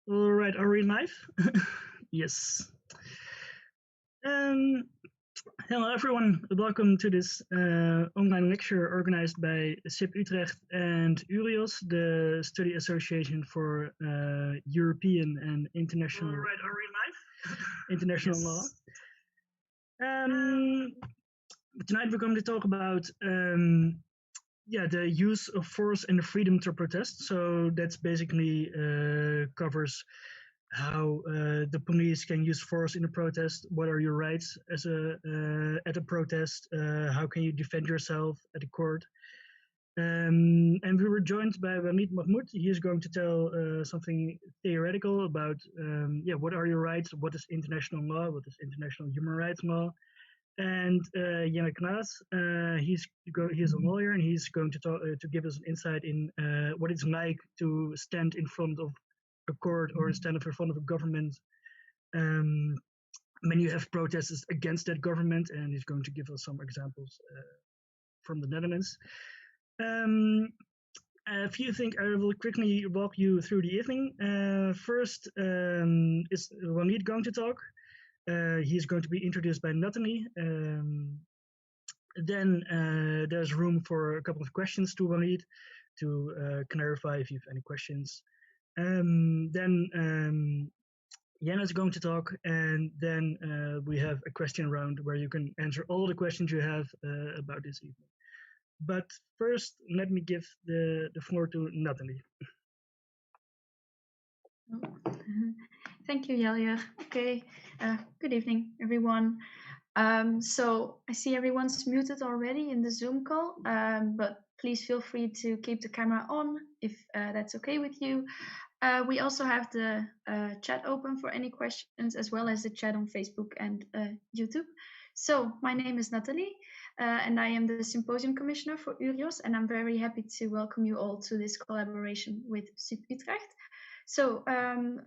All right, are we live? Yes. Um, Hello, everyone. Welcome to this online lecture organized by SIP Utrecht and URIOS, the Study Association for European and International. All right, are we live? International Law. Tonight we're going to talk about the use of force and the freedom to protest. So that's basically covers how the police can use force in a protest. What are your rights as a at a protest? How can you defend yourself at a court? And we were joined by Walid Mahmoud. He is going to tell something theoretical about what are your rights? What is international law? What is international human rights law? And Jelle Knaas, he's a lawyer, and he's going to talk to give us an insight in what it's like to stand in front of a court or stand up in front of a government um, when you have protesters against that government, and he's going to give us some examples from the Netherlands. A few things I will quickly walk you through the evening. First is Walid going to talk. He's going to be introduced by Natalie. Then there's room for a couple of questions to Walid to clarify if you have any questions. Then Jana is going to talk, and then we have a question round where you can answer all the questions you have about this evening. But first, let me give the floor to Natalie. Thank you, Jelle. Okay, good evening, everyone. So I see everyone's muted already in the Zoom call, but please feel free to keep the camera on if that's okay with you. We also have the chat open for any questions, as well as the chat on Facebook and YouTube. So my name is Natalie, and I am the Symposium Commissioner for URIOS, and I'm very happy to welcome you all to this collaboration with SIP Utrecht. So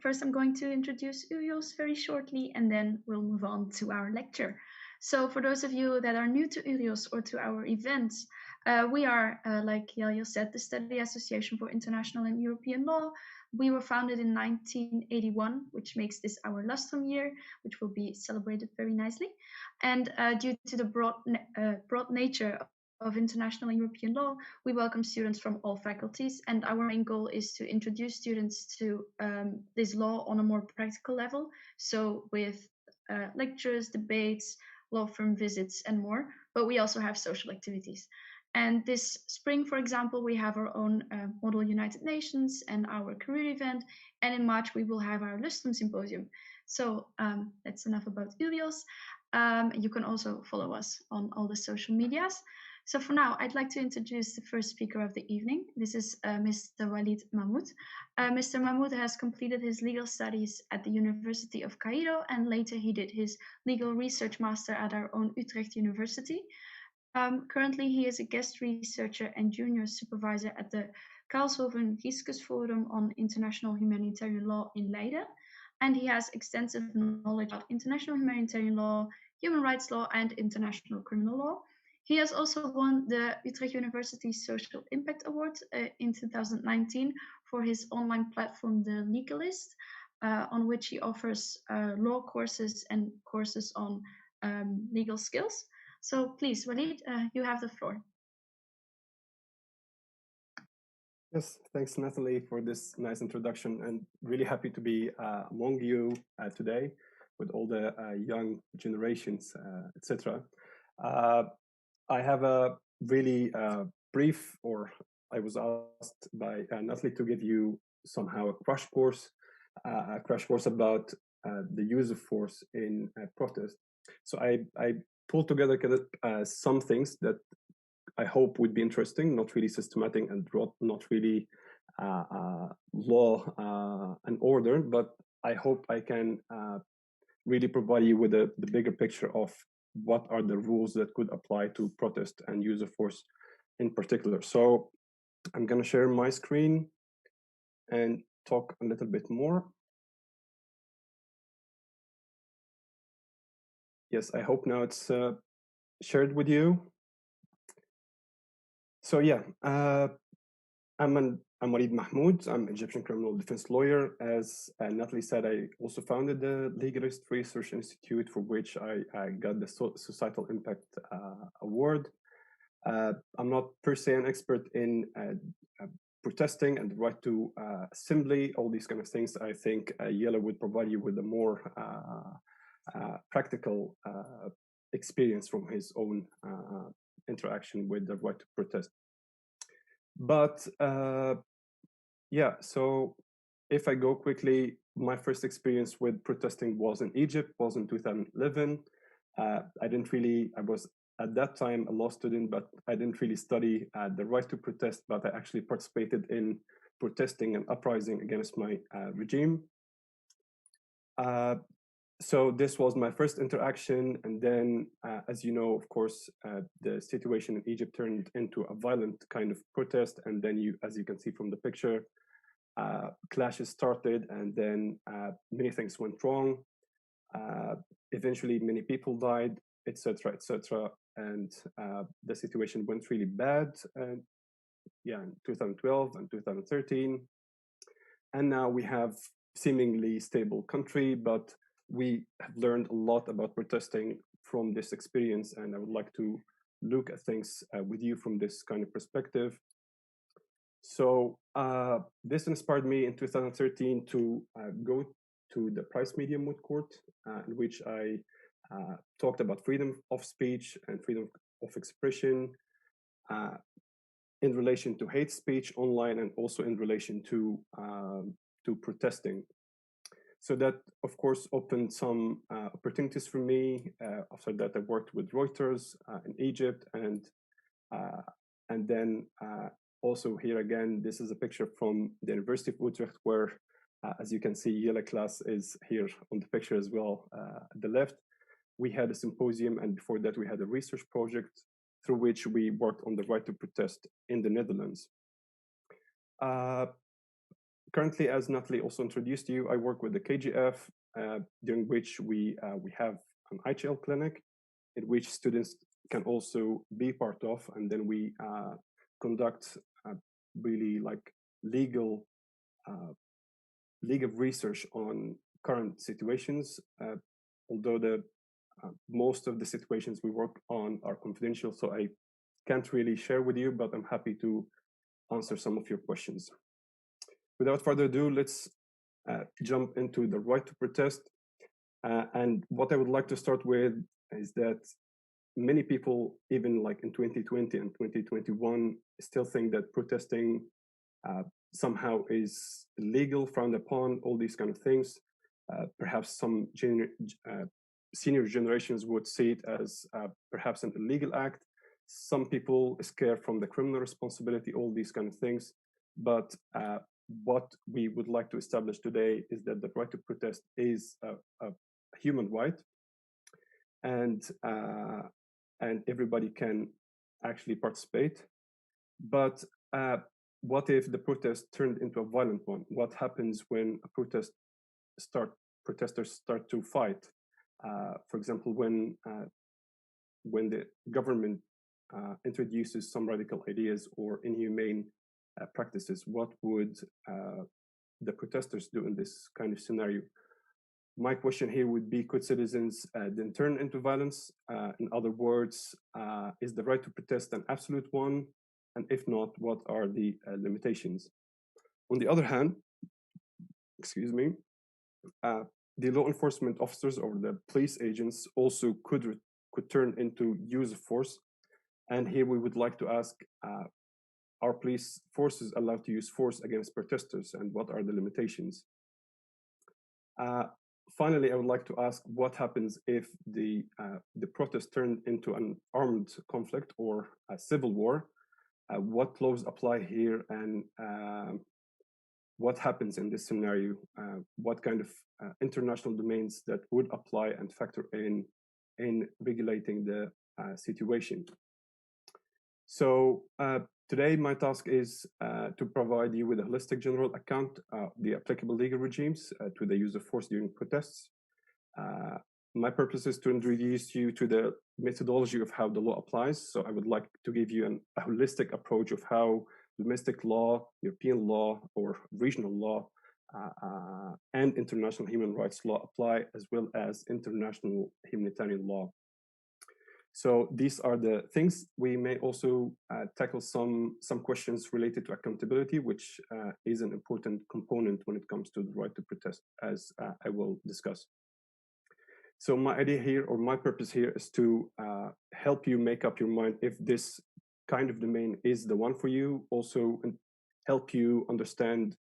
first I'm going to introduce URIOS very shortly, and then we'll move on to our lecture. So for those of you that are new to URIOS or to our events, we are, like Jelle said, the Study Association for International and European Law. We were founded in 1981, which makes this our lustrum year, which will be celebrated very nicely. And due to the broad nature of international and European law, we welcome students from all faculties, and our main goal is to introduce students to this law on a more practical level, so with lectures, debates, law firm visits, and more, but we also have social activities. And this spring, for example, we have our own Model United Nations and our career event, and in March we will have our Lustrum Symposium. So that's enough about URIOS. You can also follow us on all the social medias. So for now, I'd like to introduce the first speaker of the evening. This is Mr. Walid Mahmoud. Mr. Mahmoud has completed his legal studies at the University of Cairo, and later he did his legal research master at our own Utrecht University. Currently, he is a guest researcher and junior supervisor at the Karlshoven Riscusforum on International Humanitarian Law in Leiden, and he has extensive knowledge of international humanitarian law, human rights law, and international criminal law. He has also won the Utrecht University Social Impact Award in 2019 for his online platform, The Legalist, on which he offers law courses and courses on legal skills. So please, Walid, you have the floor. Yes, thanks, Natalie, for this nice introduction, and really happy to be among you today with all the young generations, etc. I have a really brief, or I was asked by Natalie to give you somehow a crash course about the use of force in protest. So I pulled together some things that I hope would be interesting, not really systematic and not really law and order, but I hope I can really provide you with the bigger picture of what are the rules that could apply to protest and use of force in particular. So I'm going to share my screen and talk a little bit more. Yes, I hope now it's shared with you. So yeah, I'm Walid Mahmoud. I'm Egyptian criminal defense lawyer. As Natalie said, I also founded the Legalist Research Institute, for which I got the Societal Impact Award. I'm not per se an expert in protesting and the right to assembly, all these kind of things. I think Yella would provide you with a more practical experience from his own interaction with the right to protest. But yeah, so if I go quickly, my first experience with protesting was in Egypt, was in 2011. I was at that time a law student, but I didn't really study the right to protest, but I actually participated in protesting and uprising against my regime. So this was my first interaction, and then, as you know, of course, the situation in Egypt turned into a violent kind of protest, and then as you can see from the picture, clashes started, and then many things went wrong. Eventually, many people died, etc., etc., and the situation went really bad. Yeah, in 2012 and 2013, and now we have seemingly stable country, but we have learned a lot about protesting from this experience, and I would like to look at things with you from this kind of perspective. So this inspired me in 2013 to go to the Price Media Moot Court, in which I talked about freedom of speech and freedom of expression in relation to hate speech online, and also in relation to protesting. So that, of course, opened some opportunities for me. After that, I worked with Reuters in Egypt, and then also here again, this is a picture from the University of Utrecht, where, as you can see, Yella class is here on the picture as well, at the left. We had a symposium, and before that, we had a research project through which we worked on the right to protest in the Netherlands. Currently, as Natalie also introduced you, I work with the KGF, during which we have an IHL clinic, in which students can also be part of, and then we conduct really like legal research on current situations. Although most of the situations we work on are confidential, so I can't really share with you, but I'm happy to answer some of your questions. Without further ado, let's jump into the right to protest. And what I would like to start with is that many people, even like in 2020 and 2021, still think that protesting somehow is illegal, frowned upon, all these kind of things. Perhaps some senior generations would see it as perhaps an illegal act. Some people scare from the criminal responsibility, all these kind of things. But what we would like to establish today is that the right to protest is a human right, and everybody can actually participate. But what if the protest turned into a violent one? What happens when a protesters start to fight? For example, when the government introduces some radical ideas or inhumane practices, what would the protesters do in this kind of scenario? My question here would be, could citizens then turn into violence? In other words, is the right to protest an absolute one? And if not, what are the limitations? On the other hand, excuse me, the law enforcement officers or the police agents also could turn into use of force. And here we would like to ask, are police forces allowed to use force against protesters, and what are the limitations? Finally, I would like to ask, what happens if the protest turned into an armed conflict or a civil war? What laws apply here, and what happens in this scenario? What kind of international domains that would apply and factor in regulating the situation? So today, my task is to provide you with a holistic general account of the applicable legal regimes to the use of force during protests. My purpose is to introduce you to the methodology of how the law applies. So I would like to give you a holistic approach of how domestic law, European law, or regional law, and international human rights law apply, as well as international humanitarian law. So these are the things. We may also tackle some questions related to accountability, which is an important component when it comes to the right to protest, as I will discuss. So my idea here, or my purpose here, is to help you make up your mind if this kind of domain is the one for you. Also help you understand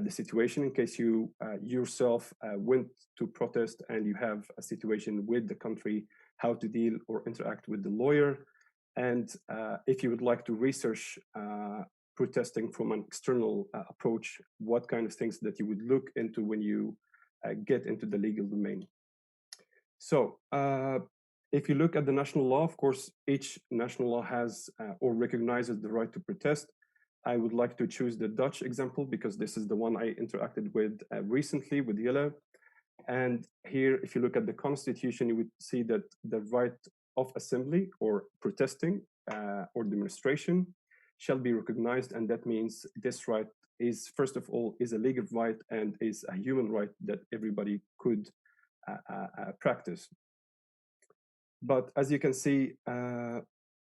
the situation in case you yourself went to protest and you have a situation with the country, how to deal or interact with the lawyer. And if you would like to research protesting from an external approach, what kind of things that you would look into when you get into the legal domain. So if you look at the national law, of course, each national law has or recognizes the right to protest. I would like to choose the Dutch example because this is the one I interacted with recently with Jelle. And here, if you look at the constitution, you would see that the right of assembly or protesting or demonstration shall be recognized. And that means this right is, first of all, is a legal right and is a human right that everybody could practice. But as you can see,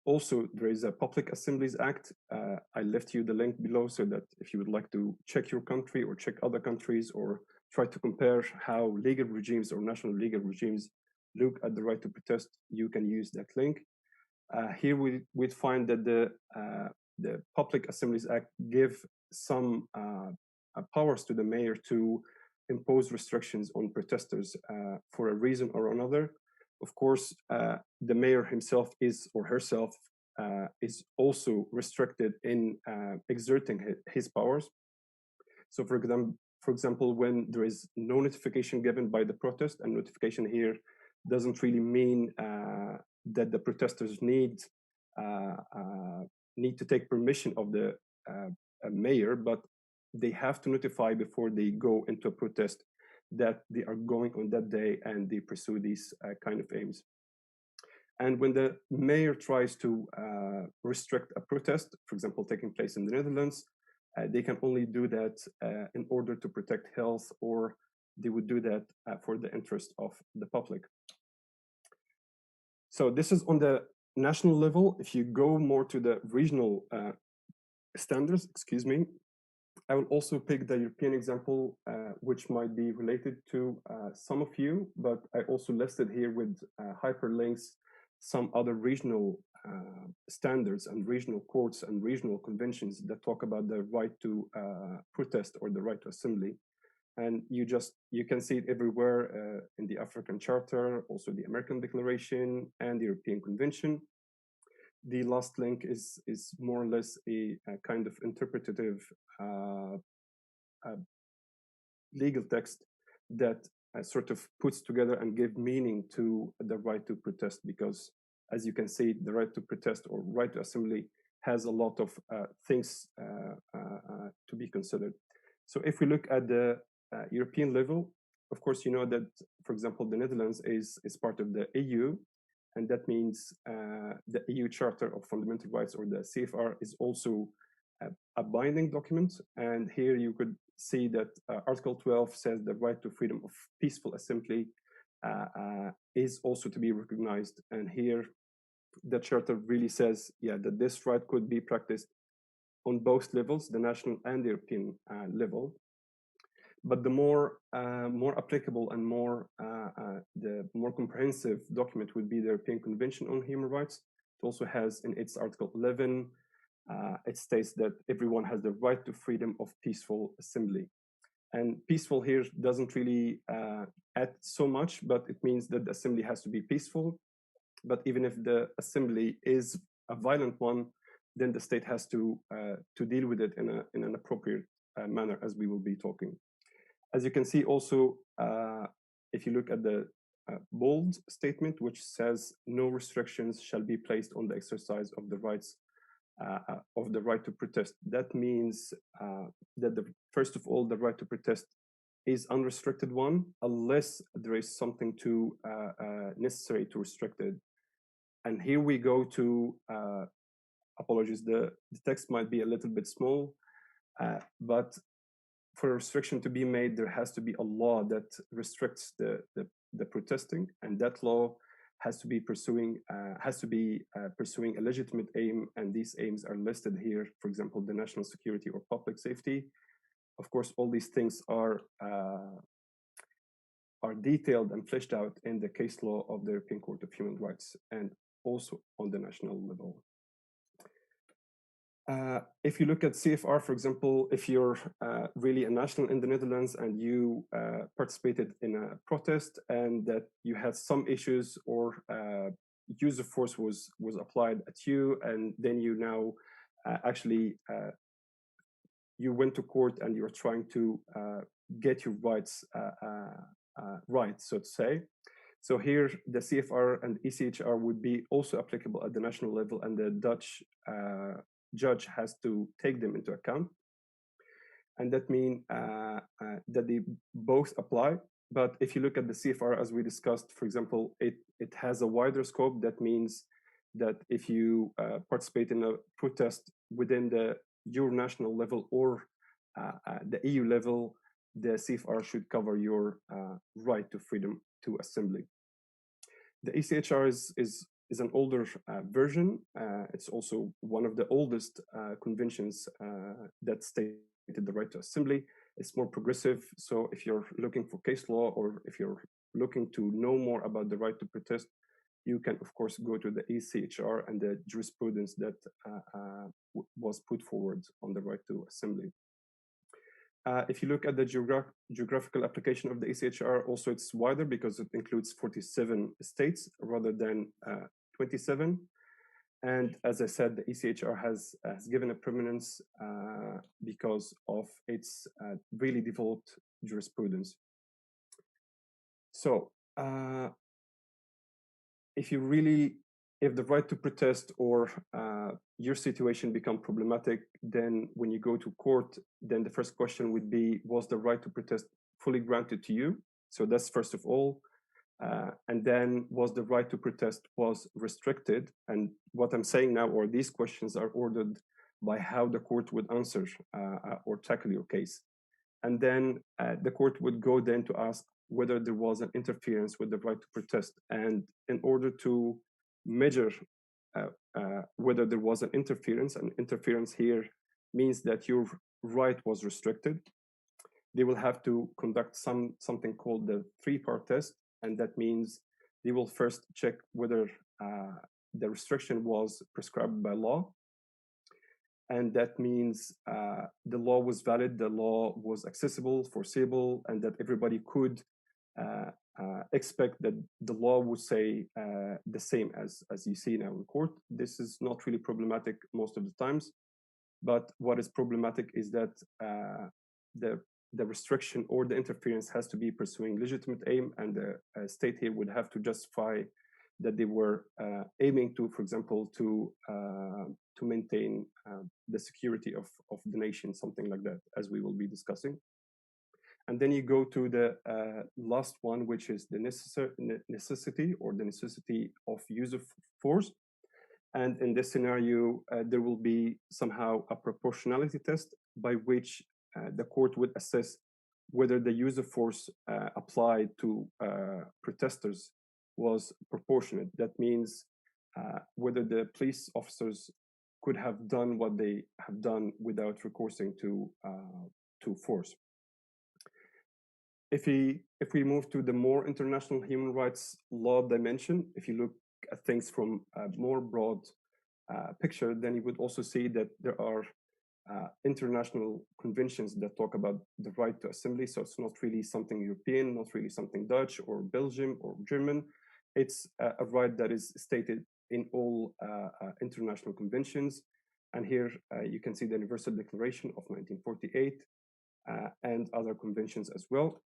also, there is a Public Assemblies Act. I left you the link below so that if you would like to check your country or check other countries or try to compare how legal regimes or national legal regimes look at the right to protest, you can use that link. Here we'd find that the Public Assemblies Act give some powers to the mayor to impose restrictions on protesters for a reason or another. Of course, the mayor himself is or herself is also restricted in exerting his powers. So, for example, when there is no notification given by the protest, and notification here doesn't really mean that the protesters need to take permission of the mayor, but they have to notify before they go into a protest that they are going on that day and they pursue these kind of aims. And when the mayor tries to restrict a protest, for example, taking place in the Netherlands, they can only do that in order to protect health, or they would do that for the interest of the public. So this is on the national level. If you go more to the regional standards, excuse me, I will also pick the European example, which might be related to some of you, but I also listed here with hyperlinks some other regional standards and regional courts and regional conventions that talk about the right to protest or the right to assembly. And you can see it everywhere in the African Charter, also the American Declaration and the European Convention. The last link is more or less a kind of interpretative legal text that sort of puts together and give meaning to the right to protest, because as you can see, the right to protest or right to assembly has a lot of things to be considered. So if we look at the European level, of course, you know that, for example, the Netherlands is part of the EU, and that means the EU Charter of Fundamental Rights, or the CFR, is also a binding document. And here you could see that Article 12 says the right to freedom of peaceful assembly is also to be recognized. And here the Charter really says, yeah, that this right could be practiced on both levels, the national and the European level. But the more applicable and the more comprehensive document would be the European Convention on Human Rights. It also has in its Article 11, it states that everyone has the right to freedom of peaceful assembly. And peaceful here doesn't really add so much, but it means that the assembly has to be peaceful. But even if the assembly is a violent one, then the state has to deal with it in an appropriate manner, as we will be talking. As you can see also, if you look at the bold statement, which says no restrictions shall be placed on the exercise of the rights of the right to protest. That means that first of all, the right to protest is unrestricted one, unless there is something too necessary to restrict it. And here we go to apologies, the text might be a little bit small, but for a restriction to be made, there has to be a law that restricts the protesting, and that law has to be pursuing a legitimate aim, and these aims are listed here. For example, the national security or public safety. Of course, all these things are detailed and fleshed out in the case law of the European Court of Human Rights and also on the national level. If you look at CFR, for example, if you're really a national in the Netherlands and you participated in a protest and that you had some issues or use of force was applied at you, and then you now actually you went to court and you're trying to get your rights right, so to say. So here, the CFR and ECHR would be also applicable at the national level, and the Dutch judge has to take them into account. And that means that they both apply. But if you look at the CFR, as we discussed, for example, it has a wider scope. That means that if you participate in a protest within the your national level or the EU level, the CFR should cover your right to freedom to assembly. The ECHR is an older version. It's also one of the oldest conventions that stated the right to assembly. It's more progressive. So if you're looking for case law or if you're looking to know more about the right to protest, you can, of course, go to the ECHR and the jurisprudence that was put forward on the right to assembly. If you look at the geographical application of the ECHR, also it's wider because it includes 47 states rather than 27. And as I said, the ECHR has given a prominence because of its really developed jurisprudence. So if the right to protest or your situation become problematic, then when you go to court, then the first question would be, was the right to protest fully granted to you? So that's first of all. And then was the right to protest was restricted? And what I'm saying now, or these questions are ordered by how the court would answer or tackle your case. And then the court would go then to ask whether there was an interference with the right to protest. And in order to measure whether there was an interference, and interference here means that your right was restricted, they will have to conduct something called the three-part test. And that means they will first check whether the restriction was prescribed by law. And that means the law was valid, the law was accessible, foreseeable, and that everybody could expect that the law would say the same as you see now in court. This is not really problematic most of the times, but what is problematic is that the restriction or the interference has to be pursuing legitimate aim, and the state here would have to justify that they were aiming to, for example, to maintain the security of the nation, something like that, as we will be discussing. And then you go to the last one, which is the necessity or the necessity of use of force. And in this scenario, there will be somehow a proportionality test by which the court would assess whether the use of force applied to protesters was proportionate. That means whether the police officers could have done what they have done without recourse to force. If we move to the more international human rights law dimension, if you look at things from a more broad picture, then you would also see that there are international conventions that talk about the right to assembly. So it's not really something European, not really something Dutch or Belgium or German. It's a right that is stated in all international conventions. And here you can see the Universal Declaration of 1948 and other conventions as well.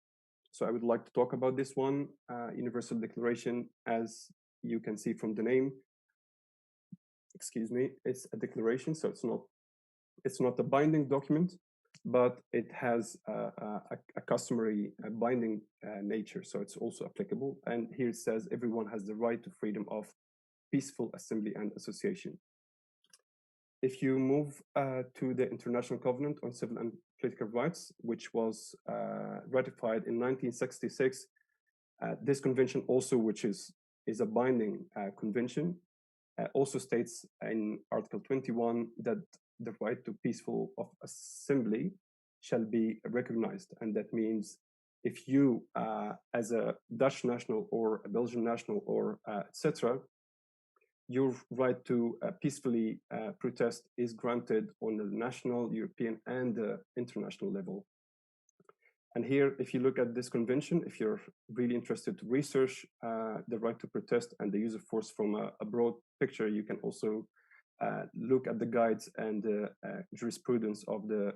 So I would like to talk about this one, Universal Declaration. As you can see from the name, excuse me, it's a declaration, so it's not a binding document, but it has a customary binding nature, so it's also applicable. And here it says everyone has the right to freedom of peaceful assembly and association. if you move to the International Covenant on Civil and Political Rights, which was ratified in 1966, this convention also, which is a binding convention, also states in Article 21 that the right to peaceful of assembly shall be recognized. And that means if you, as a Dutch national or a Belgian national or etc., your right to peacefully protest is granted on the national, European, and international level. And here, if you look at this convention, if you're really interested to research the right to protest and the use of force from a broad picture, you can also look at the guides and the jurisprudence of the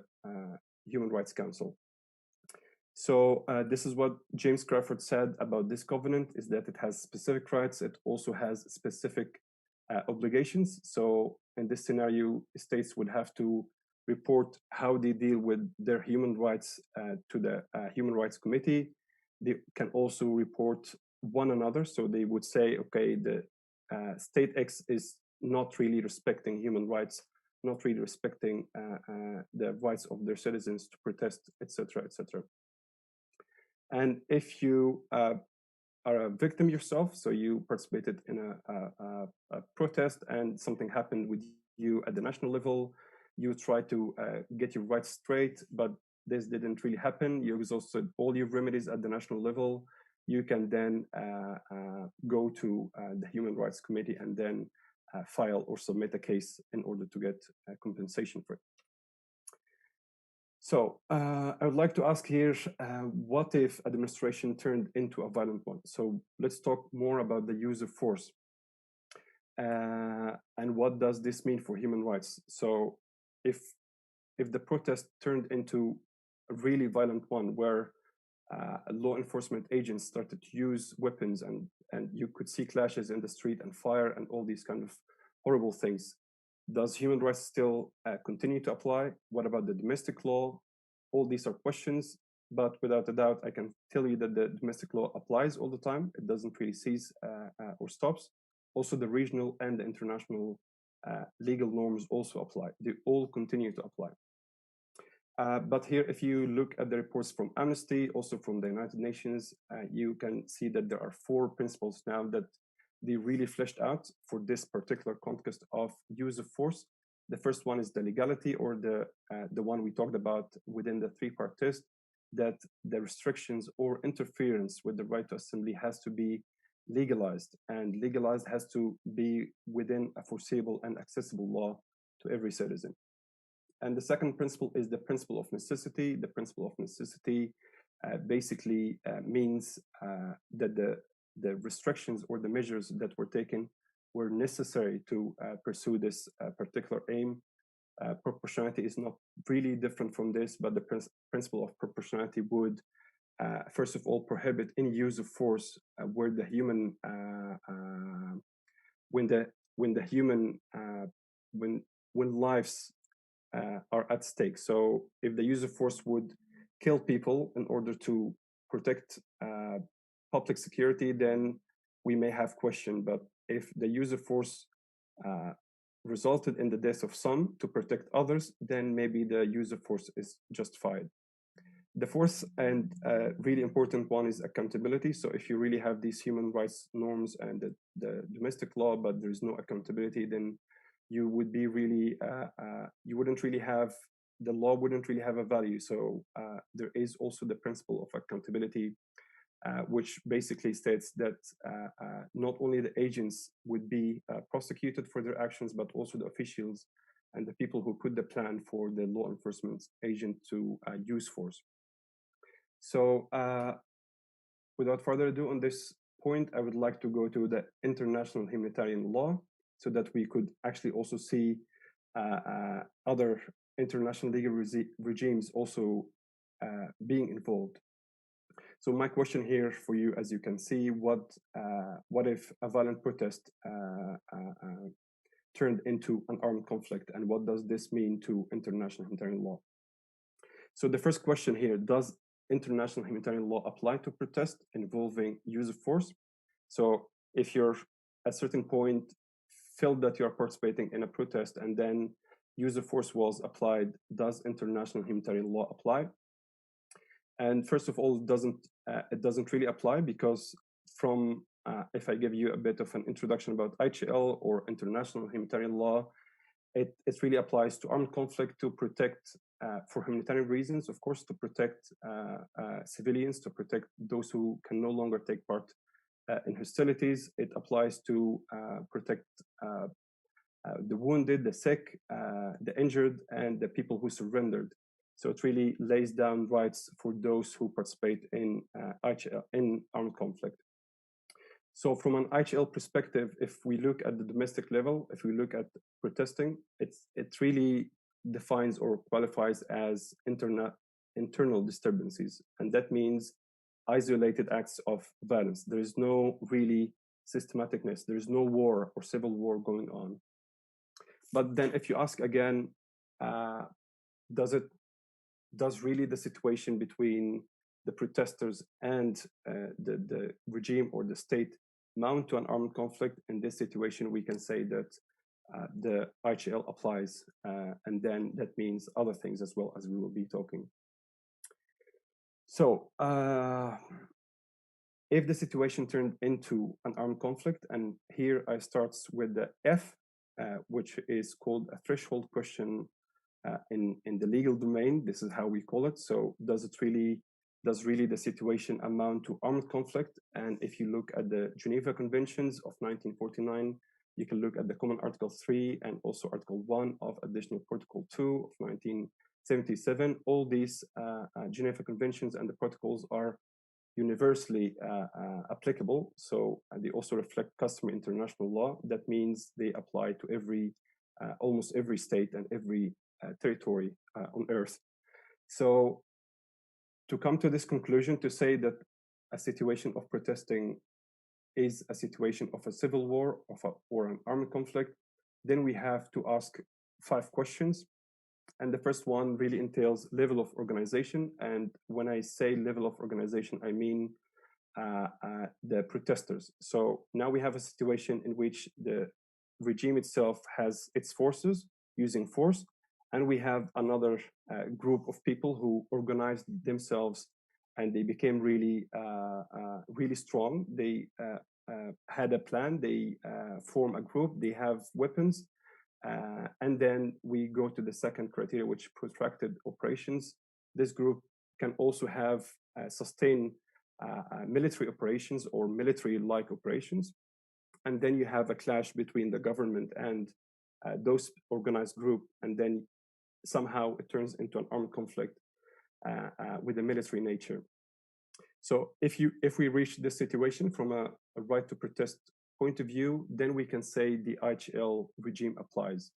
Human Rights Council. So this is what James Crawford said about this covenant, is that it has specific rights. It also has specific obligations. So in this scenario, states would have to report how they deal with their human rights to the Human Rights Committee. They can also report one another. So they would say, okay, the state X is not really respecting human rights, not really respecting the rights of their citizens to protest, etc., etc. And if you are a victim yourself, so you participated in a protest and something happened with you at the national level, you try to get your rights straight, but this didn't really happen. You exhausted all your remedies at the national level. You can then go to the Human Rights Committee and then file or submit a case in order to get compensation for it. So I would like to ask here, what if a demonstration turned into a violent one? So let's talk more about the use of force. And what does this mean for human rights? So if the protest turned into a really violent one where law enforcement agents started to use weapons and you could see clashes in the street and fire and all these kind of horrible things, does human rights still continue to apply? What about the domestic law? All these are questions, but without a doubt, I can tell you that the domestic law applies all the time. It doesn't really cease or stops. Also, the regional and the international legal norms also apply. They all continue to apply. But here, if you look at the reports from Amnesty, also from the United Nations, you can see that there are 4 principles now that they really fleshed out for this particular context of use of force. The first one is the legality, or the one we talked about within the 3-part test, that the restrictions or interference with the right to assembly has to be legalized, and legalized has to be within a foreseeable and accessible law to every citizen. And the second principle is the principle of necessity. The principle of necessity basically means that the restrictions or the measures that were taken were necessary to pursue this particular aim. Proportionality is not really different from this, but the principle of proportionality would, first of all, prohibit any use of force where the human, when lives are at stake. So if the use of force would kill people in order to protect public security, then we may have question. But if the use of force resulted in the death of some to protect others, then maybe the use of force is justified. The fourth and really important one is accountability. So if you really have these human rights norms and the domestic law, but there's no accountability, then you would be really, you wouldn't really have, the law wouldn't really have a value. So there is also the principle of accountability, which basically states that not only the agents would be prosecuted for their actions, but also the officials and the people who put the plan for the law enforcement agent to use force. So without further ado on this point, I would like to go to the international humanitarian law, so that we could actually also see other international legal regimes also being involved. So my question here for you, as you can see, what if a violent protest turned into an armed conflict, and what does this mean to international humanitarian law? So the first question here, does international humanitarian law apply to protest involving use of force? So if you're at a certain point felt that you are participating in a protest and then use of force was applied, does international humanitarian law apply? And first of all, it doesn't really apply, because from if I give you a bit of an introduction about IHL or international humanitarian law, it really applies to armed conflict to protect, for humanitarian reasons, of course, to protect civilians, to protect those who can no longer take part in hostilities. It applies to protect the wounded, the sick, the injured, and the people who surrendered. So it really lays down rights for those who participate in armed conflict. So from an IHL perspective, if we look at the domestic level, if we look at protesting, it really defines or qualifies as internal disturbances. And that means isolated acts of violence. There is no really systematicness. There is no war or civil war going on. But then if you ask again, does really the situation between the protesters and the regime or the state mount to an armed conflict? In this situation, we can say that the IHL applies, and then that means other things as well, as we will be talking. So if the situation turned into an armed conflict, and here I start with the F, which is called a threshold question in the legal domain. This is how we call it. So does really the situation amount to armed conflict? And if you look at the Geneva Conventions of 1949, you can look at the Common Article 3 and also Article 1 of Additional Protocol 2 of 1977. All these Geneva Conventions and the protocols are universally applicable. So they also reflect customary international law. That means they apply to almost every state and every territory on Earth. So to come to this conclusion, to say that a situation of protesting is a situation of a civil war or an armed conflict, then we have to ask 5 questions. And the first one really entails level of organization. And when I say level of organization, I mean the protesters. So now we have a situation in which the regime itself has its forces using force, and we have another group of people who organized themselves, and they became really strong. They had a plan. They form a group. They have weapons. And then we go to the second criteria, which protracted operations. This group can also have sustained military operations or military-like operations. And then you have a clash between the government and those organized group, and then somehow it turns into an armed conflict with a military nature. So if we reach this situation from a right to protest point of view, then we can say the IHL regime applies.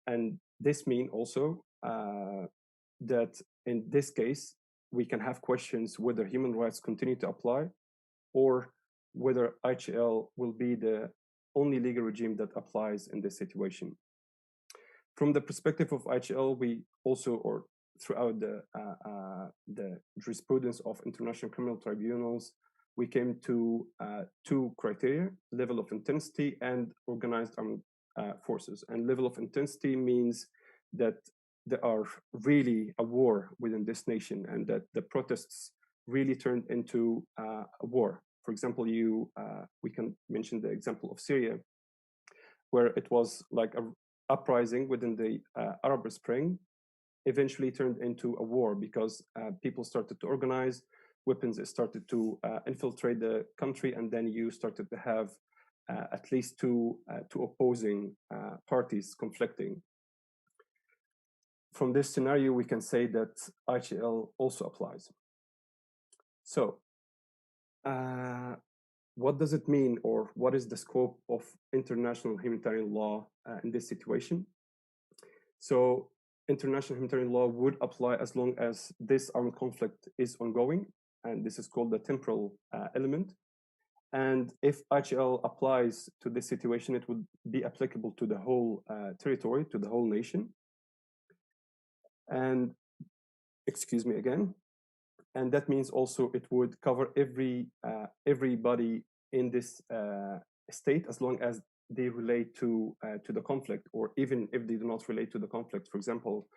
And this means also that in this case, we can have questions whether human rights continue to apply, or whether IHL will be the only legal regime that applies in this situation. From the perspective of IHL, we also, or throughout the jurisprudence of international criminal tribunals, we came to 2 criteria: level of intensity and organized armed forces. And level of intensity means that there are really a war within this nation, and that the protests really turned into a war. For example, we can mention the example of Syria, where it was like a uprising within the Arab Spring, eventually turned into a war because people started to organize, weapons started to infiltrate the country, and then you started to have at least two opposing parties conflicting. From this scenario, we can say that IHL also applies. So, what does it mean, or what is the scope of international humanitarian law in this situation? So, international humanitarian law would apply as long as this armed conflict is ongoing, and this is called the temporal element. And if IHL applies to this situation, it would be applicable to the whole territory, to the whole nation. And, excuse me again, and that means also it would cover everybody in this state, as long as they relate to the conflict, or even if they do not relate to the conflict. For example,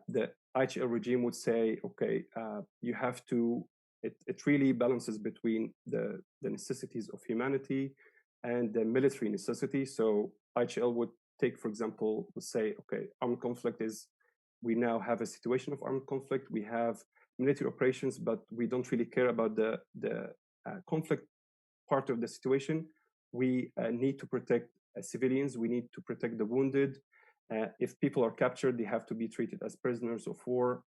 the IHL regime would say, okay, you have to, it really balances between the necessities of humanity and the military necessity. So IHL would take, for example, would say, okay, armed conflict is, we now have a situation of armed conflict, we have military operations, but we don't really care about the conflict part of the situation. We need to protect civilians, we need to protect the wounded. If people are captured, they have to be treated as prisoners of war.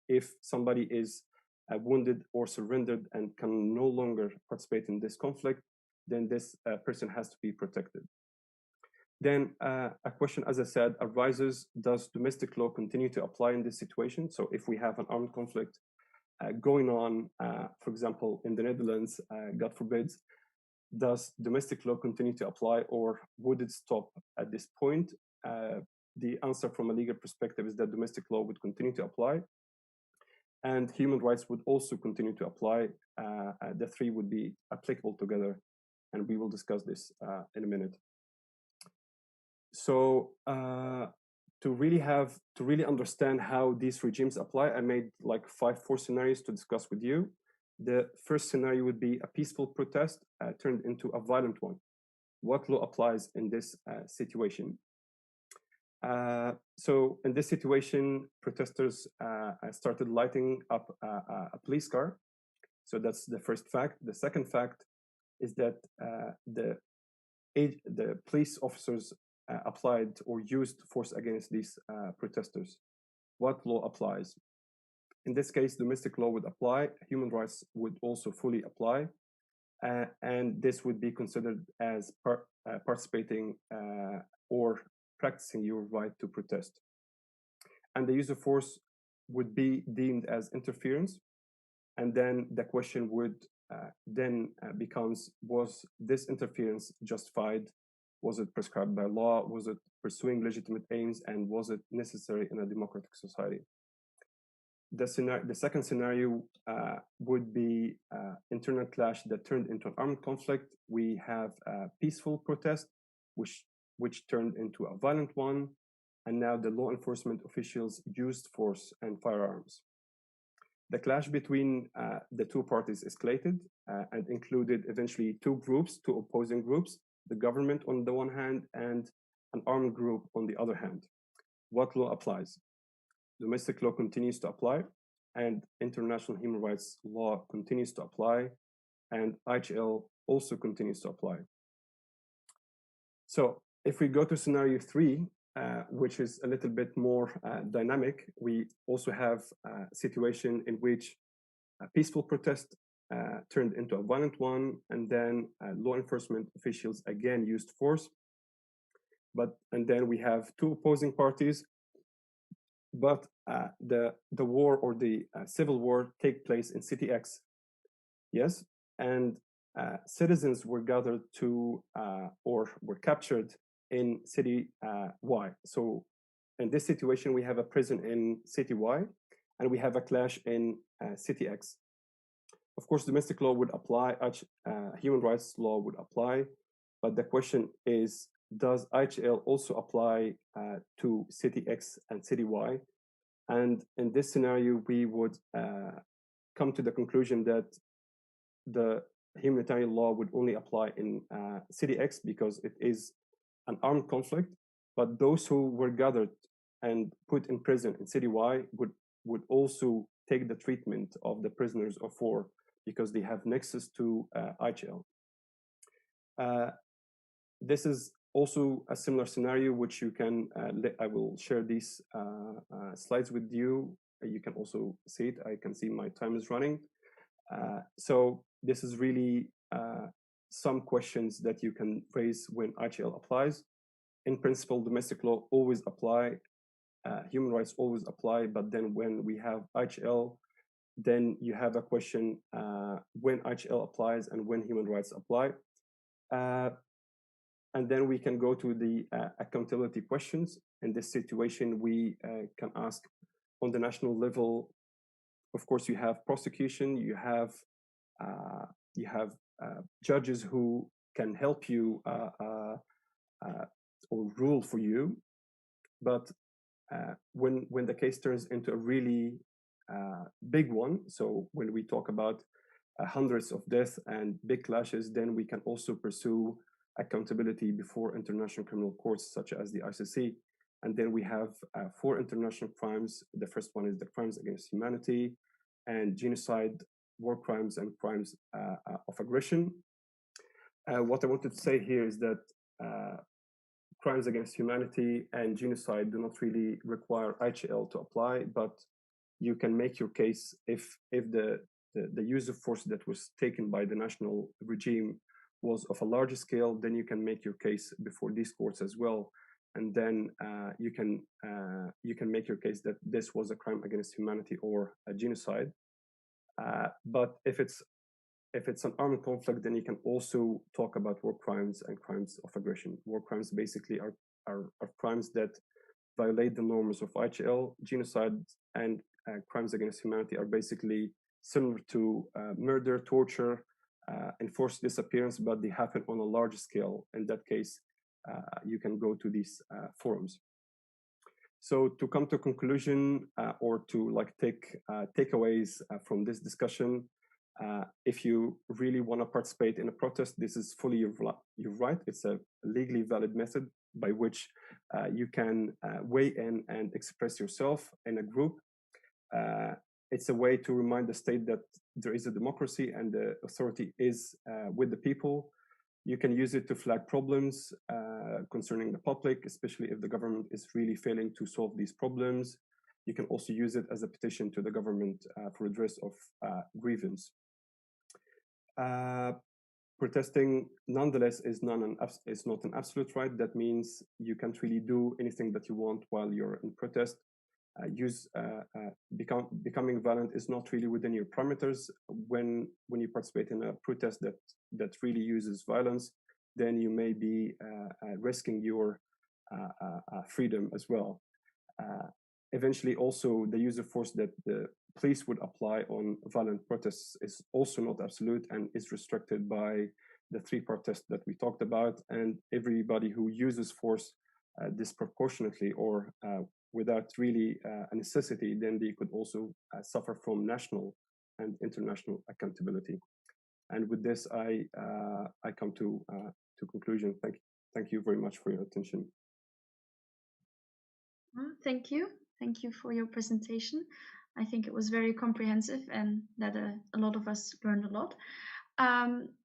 If somebody is wounded or surrendered and can no longer participate in this conflict, then this person has to be protected. Then a question, as I said, arises, does domestic law continue to apply in this situation? So if we have an armed conflict going on, for example, in the Netherlands, God forbid, does domestic law continue to apply, or would it stop at this point? The answer from a legal perspective is that domestic law would continue to apply, and human rights would also continue to apply. The three would be applicable together, and we will discuss this in a minute. So to really understand how these regimes apply, I made like 4 scenarios to discuss with you. The first scenario would be a peaceful protest turned into a violent one. What law applies in this situation? So in this situation, protesters started lighting up a police car. So that's the first fact. The second fact is that the police officers applied or used force against these protesters. What law applies? In this case, domestic law would apply, human rights would also fully apply, and this would be considered as participating or practicing your right to protest. And the use of force would be deemed as interference, and then the question would becomes, was this interference justified? Was it prescribed by law? Was it pursuing legitimate aims? And was it necessary in a democratic society? The second scenario would be internal clash that turned into an armed conflict. We have a peaceful protest, which turned into a violent one, and now the law enforcement officials used force and firearms. The clash between the two parties escalated and included eventually two opposing groups, the government on the one hand and an armed group on the other hand. What law applies? Domestic law continues to apply, and international human rights law continues to apply, and IHL also continues to apply. So if we go to scenario 3, which is a little bit more dynamic, we also have a situation in which a peaceful protest turned into a violent one, and then law enforcement officials again used force. And then we have two opposing parties, but the war or the civil war take place in City X, yes, and citizens were gathered to or were captured in City Y. So in this situation, we have a prison in City Y, and we have a clash in City X. Of course, domestic law would apply, human rights law would apply, but the question is, does IHL also apply to City X and City Y? And in this scenario, we would come to the conclusion that the humanitarian law would only apply in City X because it is an armed conflict, but those who were gathered and put in prison in City Y would also take the treatment of the prisoners of war because they have nexus to IHL. This is also a similar scenario, which you can, I will share these slides with you. You can also see it. I can see my time is running. So this is really some questions that you can raise when IHL applies. In principle, domestic law always apply, human rights always apply, but then when we have IHL, then you have a question when IHL applies and when human rights apply. And then we can go to the accountability questions. In this situation, we can ask on the national level. Of course, you have prosecution, you have judges who can help you or rule for you. But when the case turns into a really big one, so when we talk about hundreds of deaths and big clashes, then we can also pursue accountability before international criminal courts such as the ICC. And then we have 4 international crimes. The first one is the crimes against humanity and genocide, war crimes, and crimes of aggression. What I wanted to say here is that crimes against humanity and genocide do not really require IHL to apply, but you can make your case if the use of force that was taken by the national regime was of a larger scale, then you can make your case before these courts as well. And then you can make your case that this was a crime against humanity or a genocide. But if it's an armed conflict, then you can also talk about war crimes and crimes of aggression. War crimes basically are crimes that violate the norms of IHL. Genocide and crimes against humanity are basically similar to murder, torture, enforced disappearance, but they happen on a large scale. In that case, you can go to these forums. So to come to a conclusion or to like take takeaways from this discussion, if you really want to participate in a protest, this is fully your right. It's a legally valid method by which you can weigh in and express yourself in a group. It's a way to remind the state that there is a democracy and the authority is with the people. You can use it to flag problems concerning the public, especially if the government is really failing to solve these problems. You can also use it as a petition to the government for redress of grievance. Protesting, nonetheless, is not an absolute right. That means you can't really do anything that you want while you're in protest. Becoming violent is not really within your parameters. When you participate in a protest that really uses violence, then you may be risking your freedom as well. Eventually, also, the use of force that the police would apply on violent protests is also not absolute and is restricted by the 3-part test that we talked about. And everybody who uses force disproportionately or without really a necessity, then they could also suffer from national and international accountability. And with this, I come to conclusion. Thank you very much for your attention. Thank you. Thank you for your presentation. I think it was very comprehensive and that a lot of us learned a lot.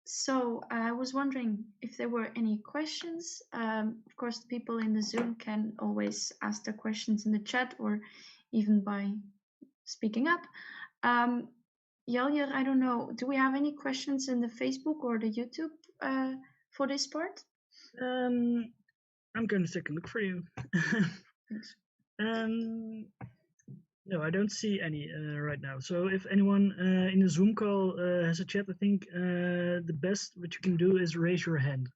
So I was wondering if there were any questions. Of course, people in the Zoom can always ask their questions in the chat or even by speaking up. Yaljer, I don't know, do we have any questions in the Facebook or the YouTube for this part? I'm going to take a look for you. Thanks. No, I don't see any right now. So if anyone in the Zoom call has a chat, I think the best what you can do is raise your hand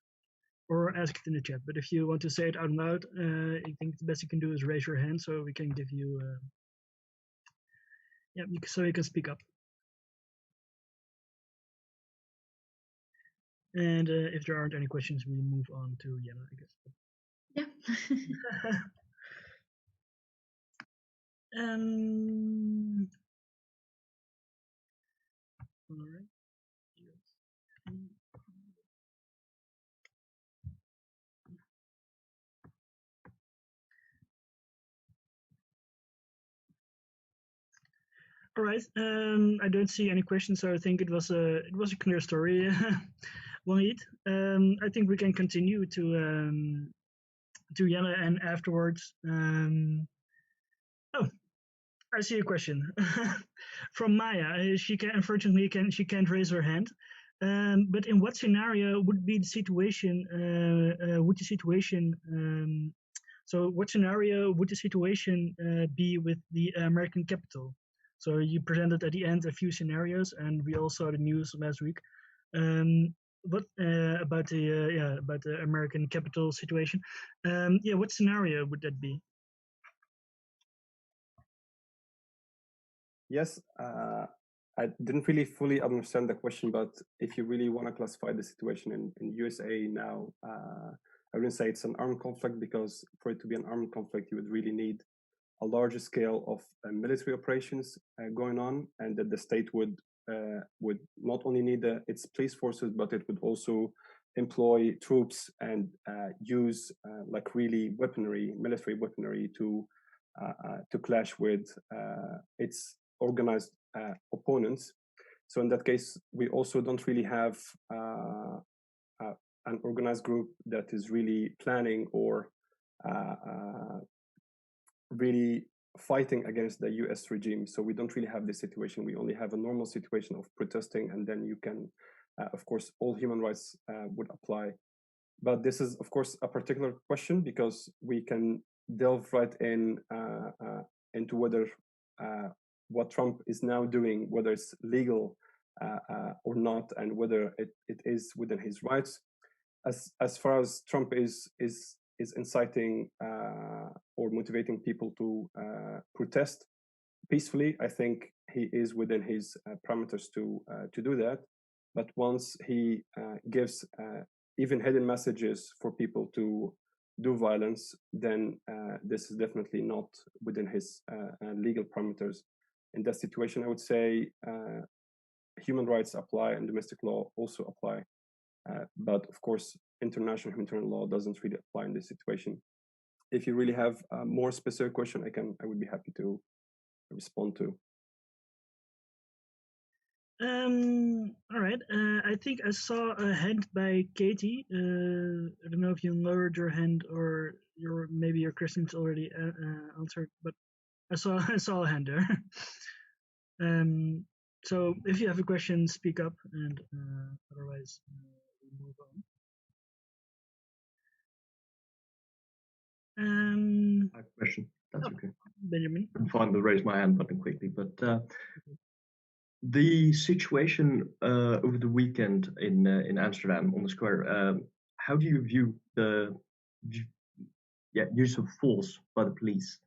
or ask it in the chat. But if you want to say it out loud, I think the best you can do is raise your hand so we can give you, so you can speak up. And if there aren't any questions, we move on to Jelle, I guess. Yeah. All right. All right. I don't see any questions, so I think it was a clear story, Wahid. I think we can continue to Jelle, and afterwards. Oh, I see a question from Maya. She unfortunately can't raise her hand. But in what scenario would be the situation? So what scenario would the situation be with the American Capitol? So you presented at the end a few scenarios, and we all saw the news last week. What about the American Capitol situation? What scenario would that be? Yes, I didn't really fully understand the question, but if you really want to classify the situation in USA now I wouldn't say it's an armed conflict, because for it to be an armed conflict, you would really need a larger scale of military operations going on, and that the state would not only need its police forces, but it would also employ troops and use like really military weaponry to clash with its organized opponents. So in that case, we also don't really have an organized group that is really planning or really fighting against the US regime. So we don't really have this situation. We only have a normal situation of protesting, and then you can, of course, all human rights would apply. But this is, of course, a particular question, because we can delve right in into whether what Trump is now doing, whether it's legal or not, and whether it is within his rights. As far as Trump is inciting or motivating people to protest peacefully, I think he is within his parameters to do that. But once he gives even hidden messages for people to do violence, then this is definitely not within his legal parameters. In that situation, I would say human rights apply and domestic law also apply. But of course, international humanitarian law doesn't really apply in this situation. If you really have a more specific question, I would be happy to respond to. All right. I think I saw a hand by Katie. I don't know if you lowered your hand or maybe your question's already answered, but I saw a hand there. So if you have a question, speak up, and otherwise we'll move on. I have a question. That's okay. Benjamin. I'm fine to raise my hand button quickly, but the situation over the weekend in Amsterdam on the square. How do you view the use of force by the police?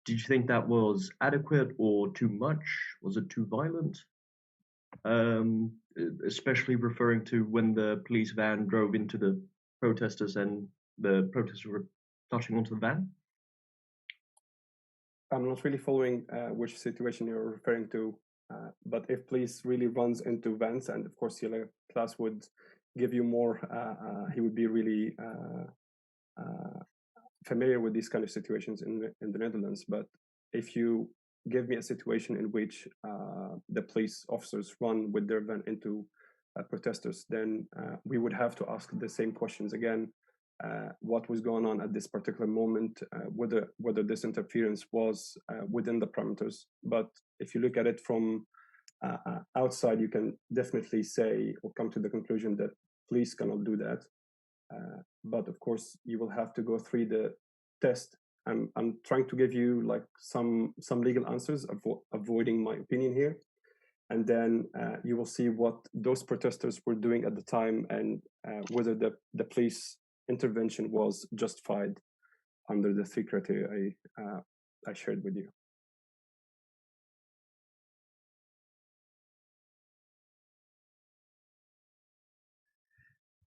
Did you think that was adequate or too much? Was it too violent? Especially referring to when the police van drove into the protesters and the protesters were touching onto the van? I'm not really following which situation you're referring to, but if police really runs into vans, and of course Klaas would give you more, he would be really familiar with these kind of situations in the Netherlands. But if you give me a situation in which the police officers run with their van into protesters, then we would have to ask the same questions again. What was going on at this particular moment, whether this interference was within the parameters. But if you look at it from outside, you can definitely say or come to the conclusion that police cannot do that. But of course, you will have to go through the test. I'm trying to give you like some legal answers, avoiding my opinion here. And then you will see what those protesters were doing at the time, and whether the police intervention was justified under the 3 criteria I shared with you.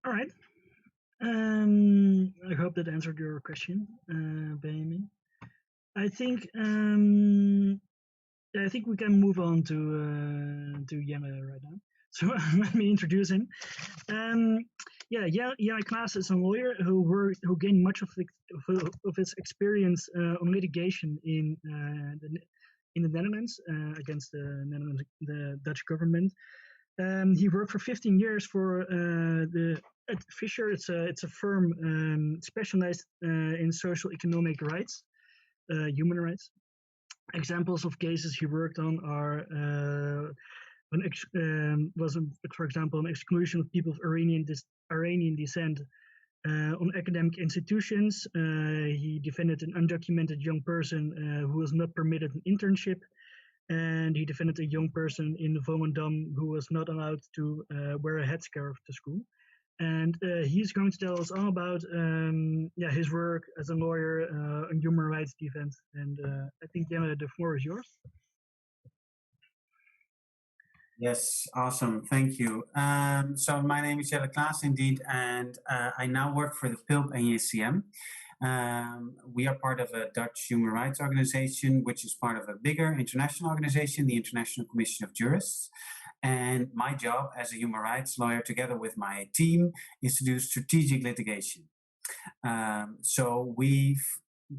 All right. I hope that answered your question, Benjamin. I think we can move on to Jelle right now. So let me introduce him. Jelle Klaas is a lawyer who gained much of his experience on litigation in the Netherlands against the Dutch government. He worked for 15 years for at Fisher. It's a firm specialized in social economic rights, human rights. Examples of cases he worked on are for example, an exclusion of people of Iranian descent on academic institutions. He defended an undocumented young person who was not permitted an internship, and he defended a young person in Volendam who was not allowed to wear a headscarf to school. And he's going to tell us all about his work as a lawyer on human rights defense. And I think, Jelle, the floor is yours. Yes, awesome. Thank you. So my name is Jelle Klaas indeed, and I now work for the PILP NJCM. We are part of a Dutch human rights organization, which is part of a bigger international organization, the International Commission of Jurists. And my job as a human rights lawyer, together with my team, is to do strategic litigation. So we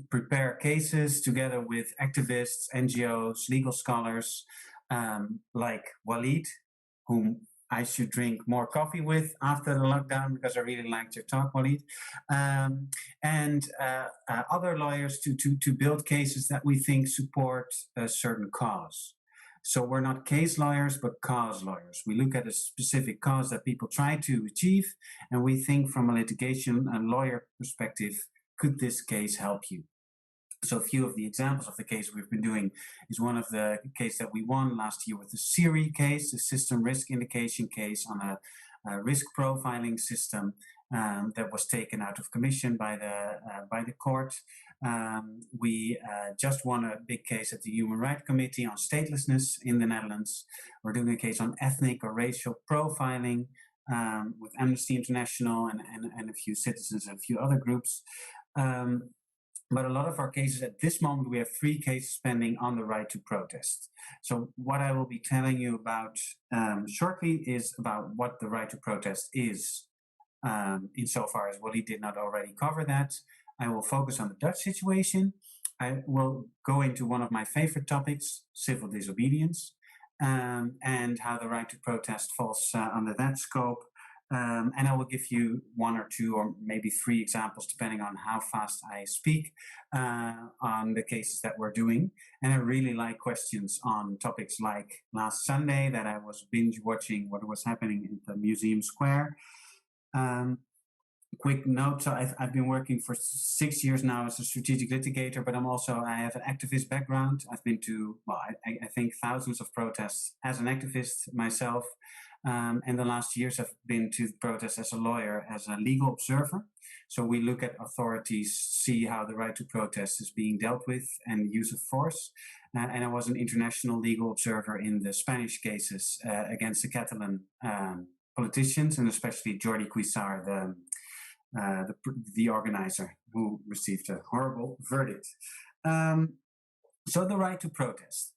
prepare cases together with activists, NGOs, legal scholars, like Walid, whom I should drink more coffee with after the lockdown because I really liked your talk, Walid, and other lawyers to build cases that we think support a certain cause. So we're not case lawyers, but cause lawyers. We look at a specific cause that people try to achieve, and we think from a litigation and lawyer perspective, could this case help you? So a few of the examples of the case we've been doing is one of the case that we won last year with the SIRI case, the system risk indication case on a risk profiling system that was taken out of commission by the court. We just won a big case at the Human Rights Committee on statelessness in the Netherlands. We're doing a case on ethnic or racial profiling with Amnesty International and a few citizens and a few other groups. But a lot of our cases at this moment, we have 3 cases pending on the right to protest. So what I will be telling you about shortly is about what the right to protest is, insofar as Walid did not already cover that. I will focus on the Dutch situation. I will go into one of my favorite topics, civil disobedience, and how the right to protest falls under that scope. And I will give you 1 or 2 or maybe 3 examples, depending on how fast I speak, on the cases that we're doing. And I really like questions on topics like last Sunday that I was binge watching what was happening in the Museum Square. Quick note, so I've been working for 6 years now as a strategic litigator, but I have an activist background. I've been to, well, I think thousands of protests as an activist myself. And the last years I've been to protests as a lawyer, as a legal observer. So we look at authorities, see how the right to protest is being dealt with and use of force. And I was an international legal observer in the Spanish cases against the Catalan politicians, and especially Jordi Cuixart, the organizer who received a horrible verdict. So the right to protest.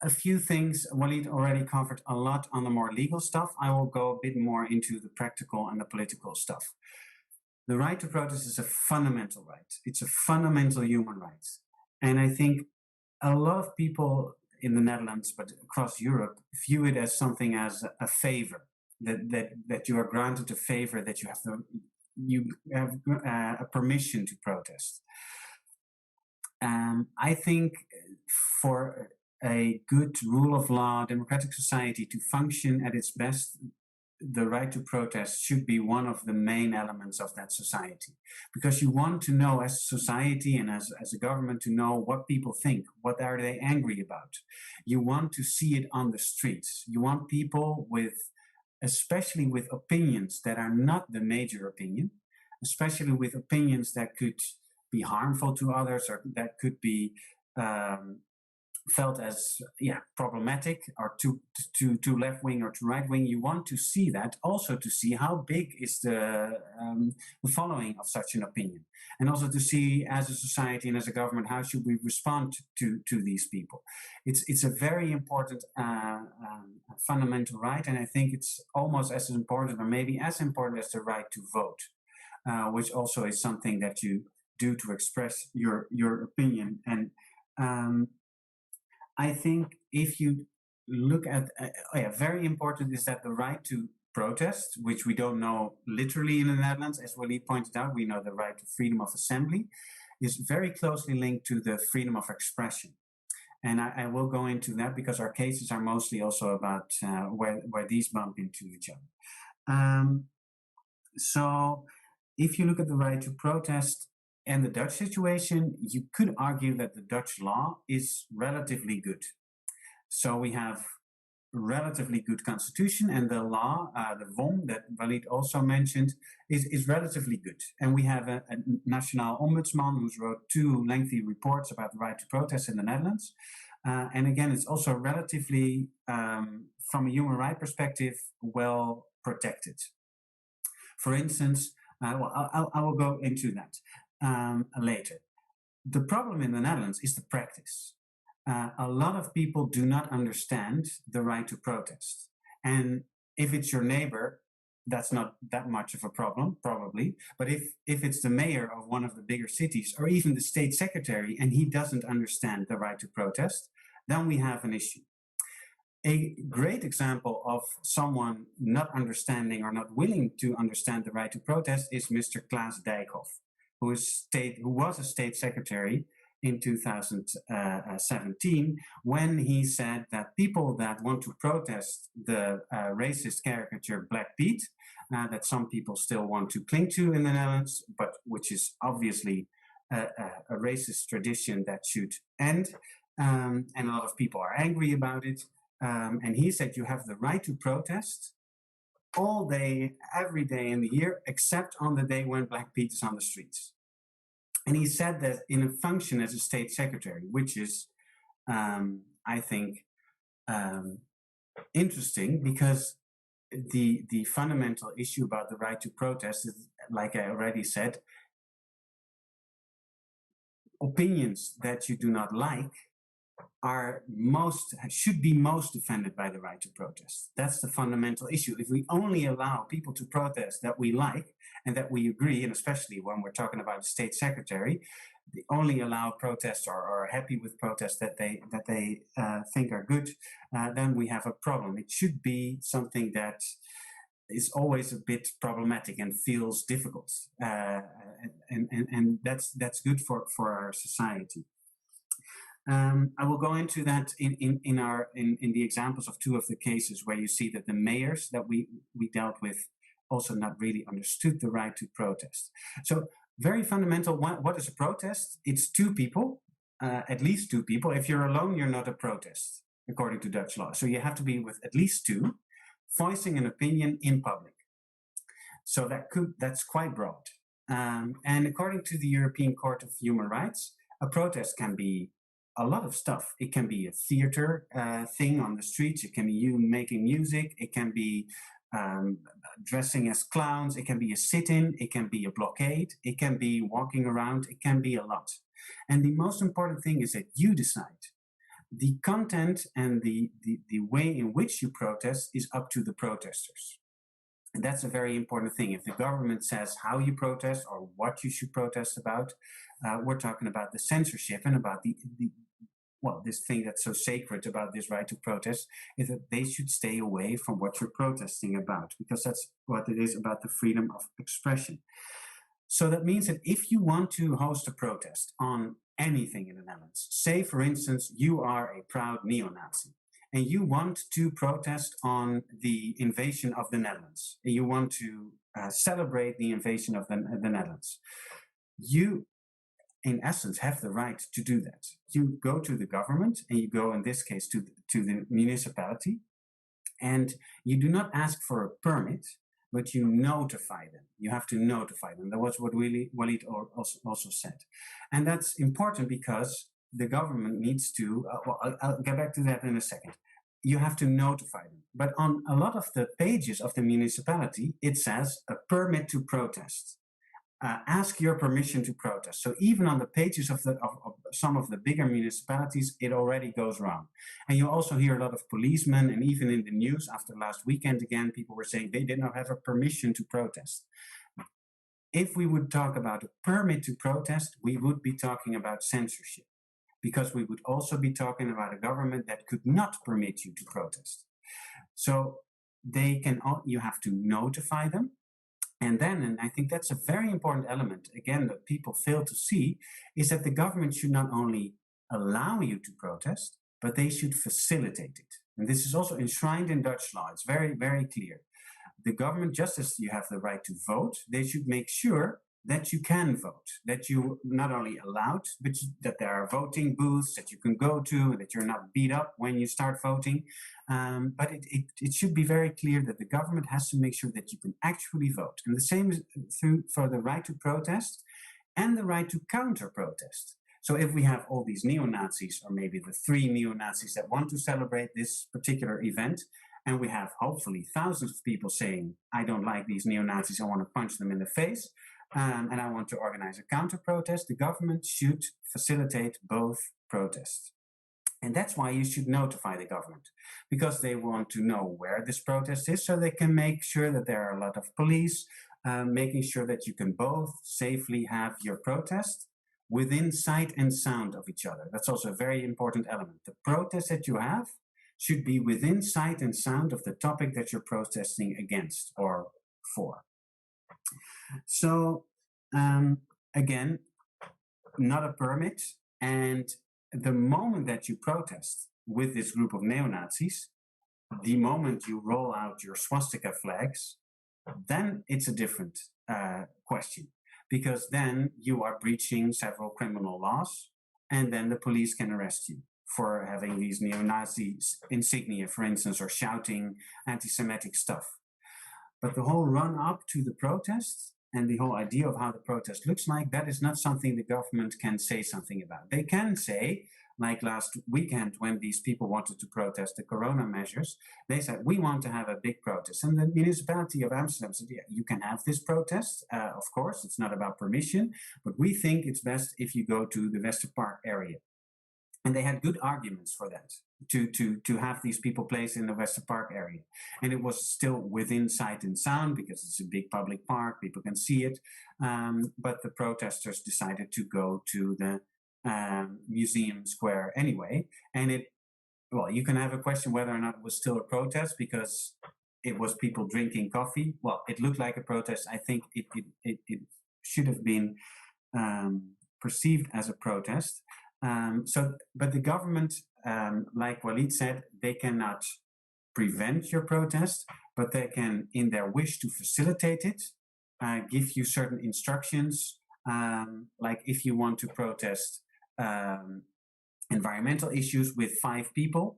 A few things Walid already covered a lot on the more legal stuff. I will go a bit more into the practical and the political stuff. The right to protest is a fundamental right. It's a fundamental human right. And I think a lot of people in the Netherlands, but across Europe, view it as something as a favor, that you are granted a favor, that you have a permission to protest. I think for a good rule of law, democratic society to function at its best, the right to protest should be one of the main elements of that society. Because you want to know as a society and as a government to know what people think, what are they angry about. You want to see it on the streets. You want people especially with opinions that are not the major opinion, especially with opinions that could be harmful to others or that could be felt as problematic or too left-wing or too right-wing. You want to see that, also to see how big is the following of such an opinion, and also to see as a society and as a government how should we respond to these people. It's a very important fundamental right, and I think it's almost as important or maybe as important as the right to vote, which also is something that you do to express your opinion. And I think if you look at, very important is that the right to protest, which we don't know literally in the Netherlands, as Walid pointed out, we know the right to freedom of assembly, is very closely linked to the freedom of expression. And I will go into that because our cases are mostly also about where these bump into each other. So if you look at the right to protest, and the Dutch situation, you could argue that the Dutch law is relatively good. So we have a relatively good constitution, and the law, the WOM that Walid also mentioned, is relatively good. And we have a national ombudsman who's wrote 2 lengthy reports about the right to protest in the Netherlands. And again, it's also relatively, from a human rights perspective, well protected. For instance, well, I will go into that later. The problem in the Netherlands is the practice. A lot of people do not understand the right to protest. And if it's your neighbor, that's not that much of a problem, probably. But if it's the mayor of one of the bigger cities, or even the state secretary, and he doesn't understand the right to protest, then we have an issue. A great example of someone not understanding or not willing to understand the right to protest is Mr. Klaas Dijkhoff, who was a state secretary in 2017, when he said that people that want to protest the racist caricature Black Pete, that some people still want to cling to in the Netherlands, but which is obviously a racist tradition that should end, and a lot of people are angry about it. And he said you have the right to protest all day, every day in the year, except on the day when Black Pete is on the streets. And he said that in a function as a state secretary, which is, I think, interesting, because the fundamental issue about the right to protest is, like I already said, opinions that you do not like should be most defended by the right to protest. That's the fundamental issue. If we only allow people to protest that we like and that we agree, and especially when we're talking about a state secretary, only allow protests or are happy with protests that they think are good, then we have a problem. It should be something that is always a bit problematic and feels difficult, and that's good for our society. I will go into that in the examples of two of the cases where you see that the mayors that we dealt with also not really understood the right to protest. So very fundamental, what is a protest? It's two people, at least two people. If you're alone, you're not a protest, according to Dutch law. So you have to be with at least two, voicing an opinion in public. So that's quite broad. And according to the European Court of Human Rights, a protest can be a lot of stuff. It can be a theater thing on the streets. It can be you making music. It can be dressing as clowns. It can be a sit-in. It can be a blockade. It can be walking around. It can be a lot. And the most important thing is that you decide. The content and the way in which you protest is up to the protesters. And that's a very important thing. If the government says how you protest or what you should protest about, we're talking about the censorship and about this thing that's so sacred about this right to protest, is that they should stay away from what you're protesting about, because that's what it is about the freedom of expression. So that means that if you want to host a protest on anything in the Netherlands, say for instance, you are a proud neo-Nazi, and you want to protest on the invasion of the Netherlands, and you want to celebrate the invasion of the Netherlands, you, in essence, have the right to do that. You go to the government, and you go, in this case, to the municipality, and you do not ask for a permit, but you notify them. You have to notify them. That was what Walid also said. And that's important because the government needs to, I'll get back to that in a second. You have to notify them. But on a lot of the pages of the municipality, it says a permit to protest. Ask your permission to protest. So even on the pages of some of the bigger municipalities, it already goes wrong. And you also hear a lot of policemen, and even in the news after last weekend, again, people were saying they did not have a permission to protest. If we would talk about a permit to protest, we would be talking about censorship, because we would also be talking about a government that could not permit you to protest. So you have to notify them. And then, and I think that's a very important element, again, that people fail to see, is that the government should not only allow you to protest, but they should facilitate it. And this is also enshrined in Dutch law. It's very, very clear. The government, just as you have the right to vote, they should make sure that you can vote, that you not only allowed, but that there are voting booths that you can go to, that you're not beat up when you start voting. But it should be very clear that the government has to make sure that you can actually vote. And the same is true for the right to protest and the right to counter protest. So if we have all these neo-Nazis, or maybe the 3 neo-Nazis that want to celebrate this particular event, and we have hopefully thousands of people saying, I don't like these neo-Nazis, I want to punch them in the face, and I want to organize a counter-protest, the government should facilitate both protests. And that's why you should notify the government, because they want to know where this protest is, so they can make sure that there are a lot of police, making sure that you can both safely have your protest within sight and sound of each other. That's also a very important element. The protest that you have should be within sight and sound of the topic that you're protesting against or for. So again, not a permit, and the moment that you protest with this group of neo-Nazis, the moment you roll out your swastika flags, then it's a different question, because then you are breaching several criminal laws, and then the police can arrest you for having these neo-Nazi insignia, for instance, or shouting anti-Semitic stuff. But the whole run-up to the protest and the whole idea of how the protest looks like, that is not something the government can say something about. They can say, like last weekend when these people wanted to protest the corona measures, they said, we want to have a big protest. And the municipality of Amsterdam said, yeah, you can have this protest. Of course, it's not about permission, but we think it's best if you go to the Westerpark area. And they had good arguments for that, to have these people placed in the Westerpark area. And it was still within sight and sound because it's a big public park, people can see it. But the protesters decided to go to the Museum Square anyway. And well, you can have a question whether or not it was still a protest because it was people drinking coffee. Well, it looked like a protest. I think it should have been perceived as a protest. But the government, like Walid said, they cannot prevent your protest, but they can, in their wish to facilitate it, give you certain instructions. Like if you want to protest environmental issues with 5 people,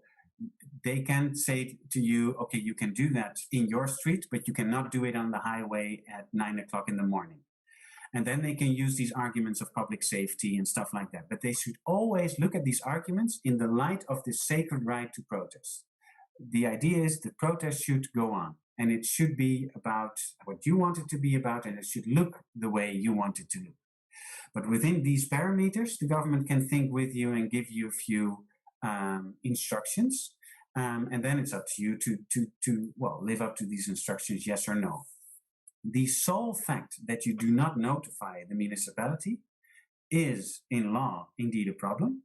they can say to you, okay, you can do that in your street, but you cannot do it on the highway at 9 o'clock in the morning. And then they can use these arguments of public safety and stuff like that. But they should always look at these arguments in the light of this sacred right to protest. The idea is the protest should go on, and it should be about what you want it to be about, and it should look the way you want it to look. But within these parameters, the government can think with you and give you a few instructions. And then it's up to you to live up to these instructions, yes or no. The sole fact that you do not notify the municipality is, in law, indeed a problem.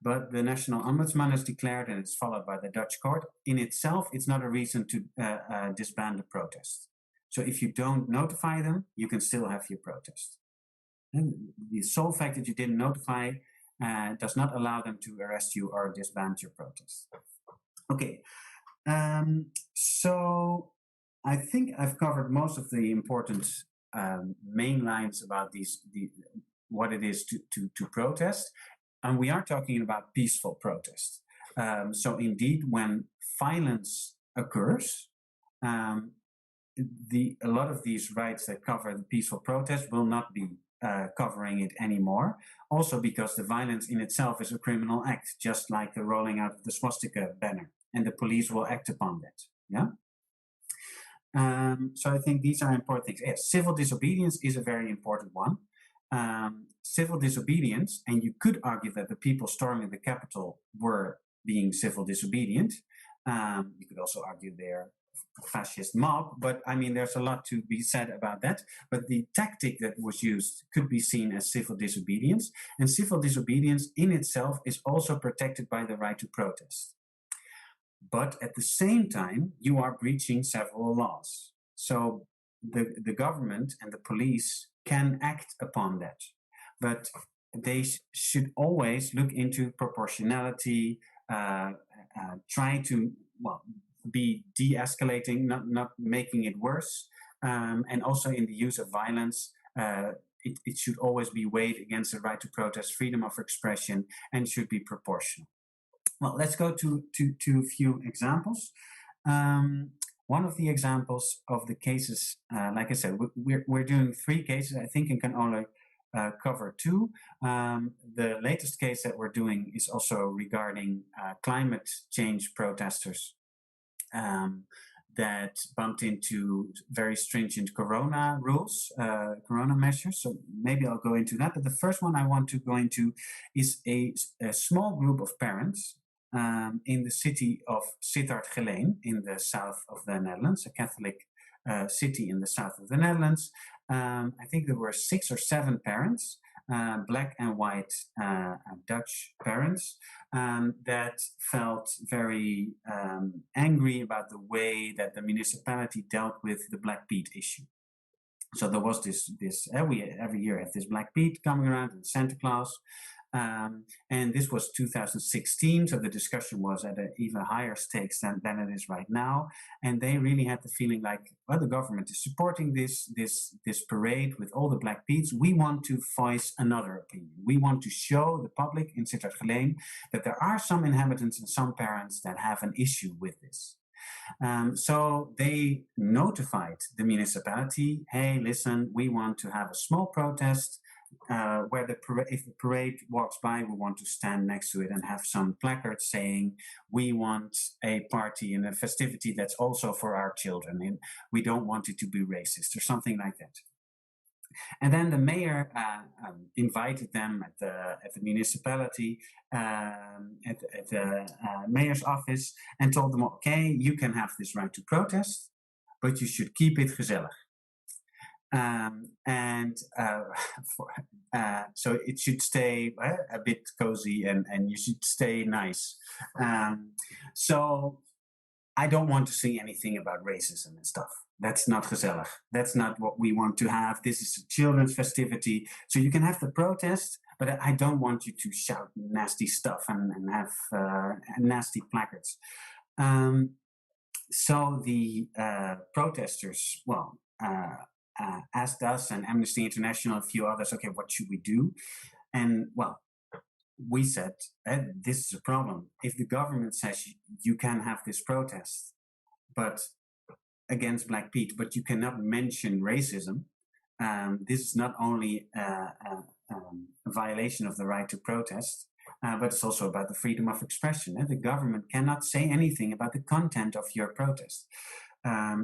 But the National Ombudsman has declared, and it's followed by the Dutch court, in itself, it's not a reason to disband the protest. So if you don't notify them, you can still have your protest. And the sole fact that you didn't notify does not allow them to arrest you or disband your protest. Okay, so I think I've covered most of the important main lines about what it is to protest. And we are talking about peaceful protest. So indeed, when violence occurs, a lot of these rights that cover the peaceful protest will not be covering it anymore. Also because the violence in itself is a criminal act, just like the rolling out of the swastika banner, and the police will act upon that. Yeah. So I think these are important things. Yes, civil disobedience is a very important one. Civil disobedience, and you could argue that the people storming the Capitol were being civil disobedient. You could also argue they're a fascist mob, but I mean, there's a lot to be said about that. But the tactic that was used could be seen as civil disobedience, and civil disobedience in itself is also protected by the right to protest. But at the same time, you are breaching several laws. So the government and the police can act upon that. But they should always look into proportionality, try to be de-escalating, not making it worse. And also in the use of violence, it should always be weighed against the right to protest, freedom of expression, and should be proportional. Well, let's go to a few examples. One of the examples of the cases, like I said, we're doing 3 cases, I think, and can only cover two. The latest case that we're doing is also regarding climate change protesters that bumped into very stringent corona rules, corona measures. So maybe I'll go into that. But the first one I want to go into is a small group of parents in the city of Sittard-Geleen in the south of the Netherlands, a Catholic city in the south of the Netherlands. I think there were 6 or 7 parents, black and white Dutch parents, that felt very angry about the way that the municipality dealt with the Black Pete issue. So there was this we every year have this Black Pete coming around and Santa Claus. And this was 2016, so the discussion was at an even higher stakes than it is right now. And they really had the feeling like, well, the government is supporting this parade with all the Black Petes. We want to voice another opinion. We want to show the public in Sittard-Geleen that there are some inhabitants and some parents that have an issue with this. So they notified the municipality, hey, listen, we want to have a small protest where if the parade walks by, we want to stand next to it and have some placards saying we want a party and a festivity that's also for our children, and we don't want it to be racist or something like that. And then the mayor invited them at the municipality, at the mayor's office, and told them, okay, you can have this right to protest, but you should keep it gezellig. So it should stay a bit cozy and you should stay nice. So I don't want to see anything about racism and stuff. That's not gezellig. That's not what we want to have. This is a children's festivity. So you can have the protest, but I don't want you to shout nasty stuff and have nasty placards. So the protesters, asked us and Amnesty International, a few others, okay, what should we do? And well, we said, this is a problem. If the government says you can have this protest, but against Black Pete, but you cannot mention racism, this is not only a violation of the right to protest, but it's also about the freedom of expression. The government cannot say anything about the content of your protest.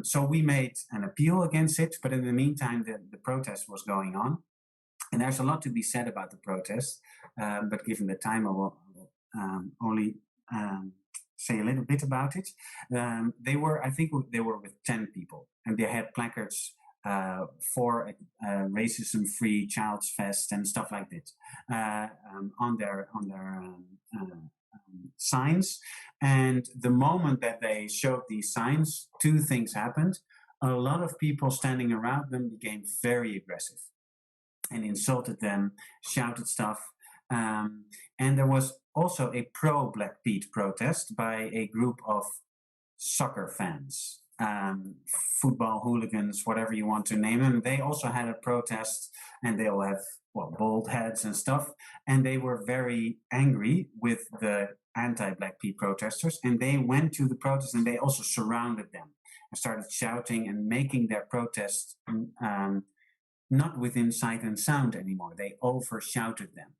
So we made an appeal against it, but in the meantime, the protest was going on. And there's a lot to be said about the protest, but given the time, I will only say a little bit about it. I think they were with 10 people, and they had placards for a racism-free Child's Fest and stuff like that on their signs. And the moment that they showed these signs, 2 things happened. A lot of people standing around them became very aggressive and insulted them, shouted stuff. And there was also a pro-Black Pete protest by a group of soccer fans, football hooligans, whatever you want to name them. They also had a protest, and they all have bald heads and stuff. And they were very angry with the anti-Black Pete protesters, and they went to the protest and they also surrounded them and started shouting and making their protest not within sight and sound anymore. They over-shouted them.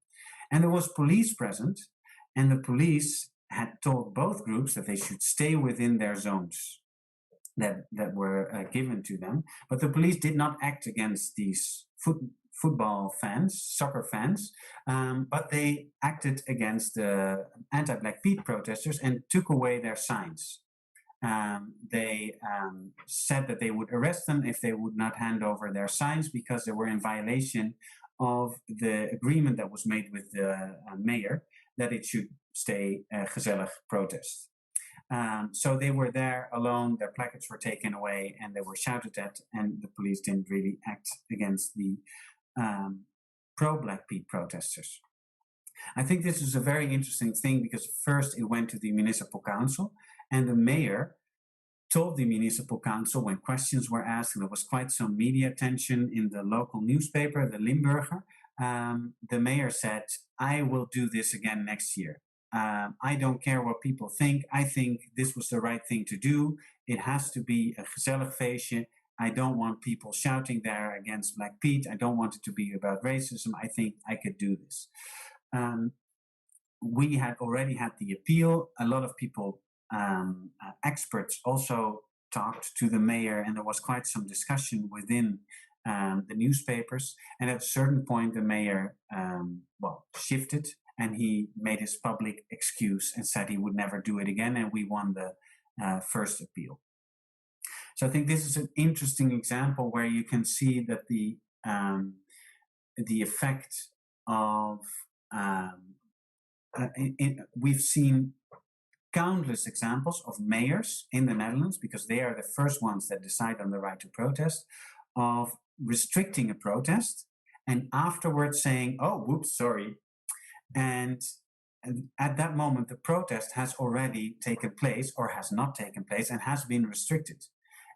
And there was police present, and the police had told both groups that they should stay within their zones that were given to them. But the police did not act against these football fans, soccer fans, but they acted against the anti-Black Pete protesters and took away their signs. They said that they would arrest them if they would not hand over their signs because they were in violation of the agreement that was made with the mayor that it should stay a gezellig protest. So they were there alone, their placards were taken away and they were shouted at, and the police didn't really act against the pro-Black Pete protesters. I think this is a very interesting thing because first it went to the municipal council, and the mayor told the municipal council when questions were asked, and there was quite some media attention in the local newspaper, the Limburger, the mayor said, I will do this again next year. I don't care what people think. I think this was the right thing to do. It has to be a gezellig feestje. I don't want people shouting there against Black Pete. I don't want it to be about racism. I think I could do this. We had already had the appeal. A lot of people, experts, also talked to the mayor, and there was quite some discussion within the newspapers. And at a certain point, the mayor, shifted, and he made his public excuse and said he would never do it again. And we won the first appeal. So I think this is an interesting example where you can see that the effect of we've seen countless examples of mayors in the Netherlands, because they are the first ones that decide on the right to protest, of restricting a protest and afterwards saying, oh, whoops, sorry. And at that moment, the protest has already taken place or has not taken place and has been restricted.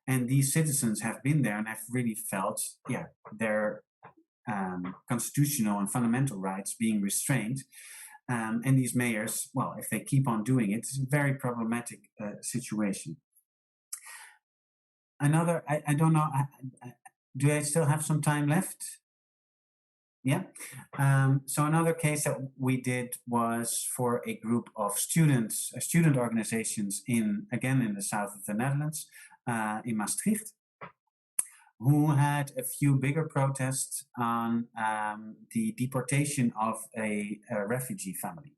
And these citizens have been there and have really felt, their constitutional and fundamental rights being restrained. And these mayors, well, if they keep on doing it, it's a very problematic situation. Another, I don't know, do I still have some time left? Yeah. So another case that we did was for a group of students, student organizations in the south of the Netherlands, in Maastricht, who had a few bigger protests on the deportation of a refugee family.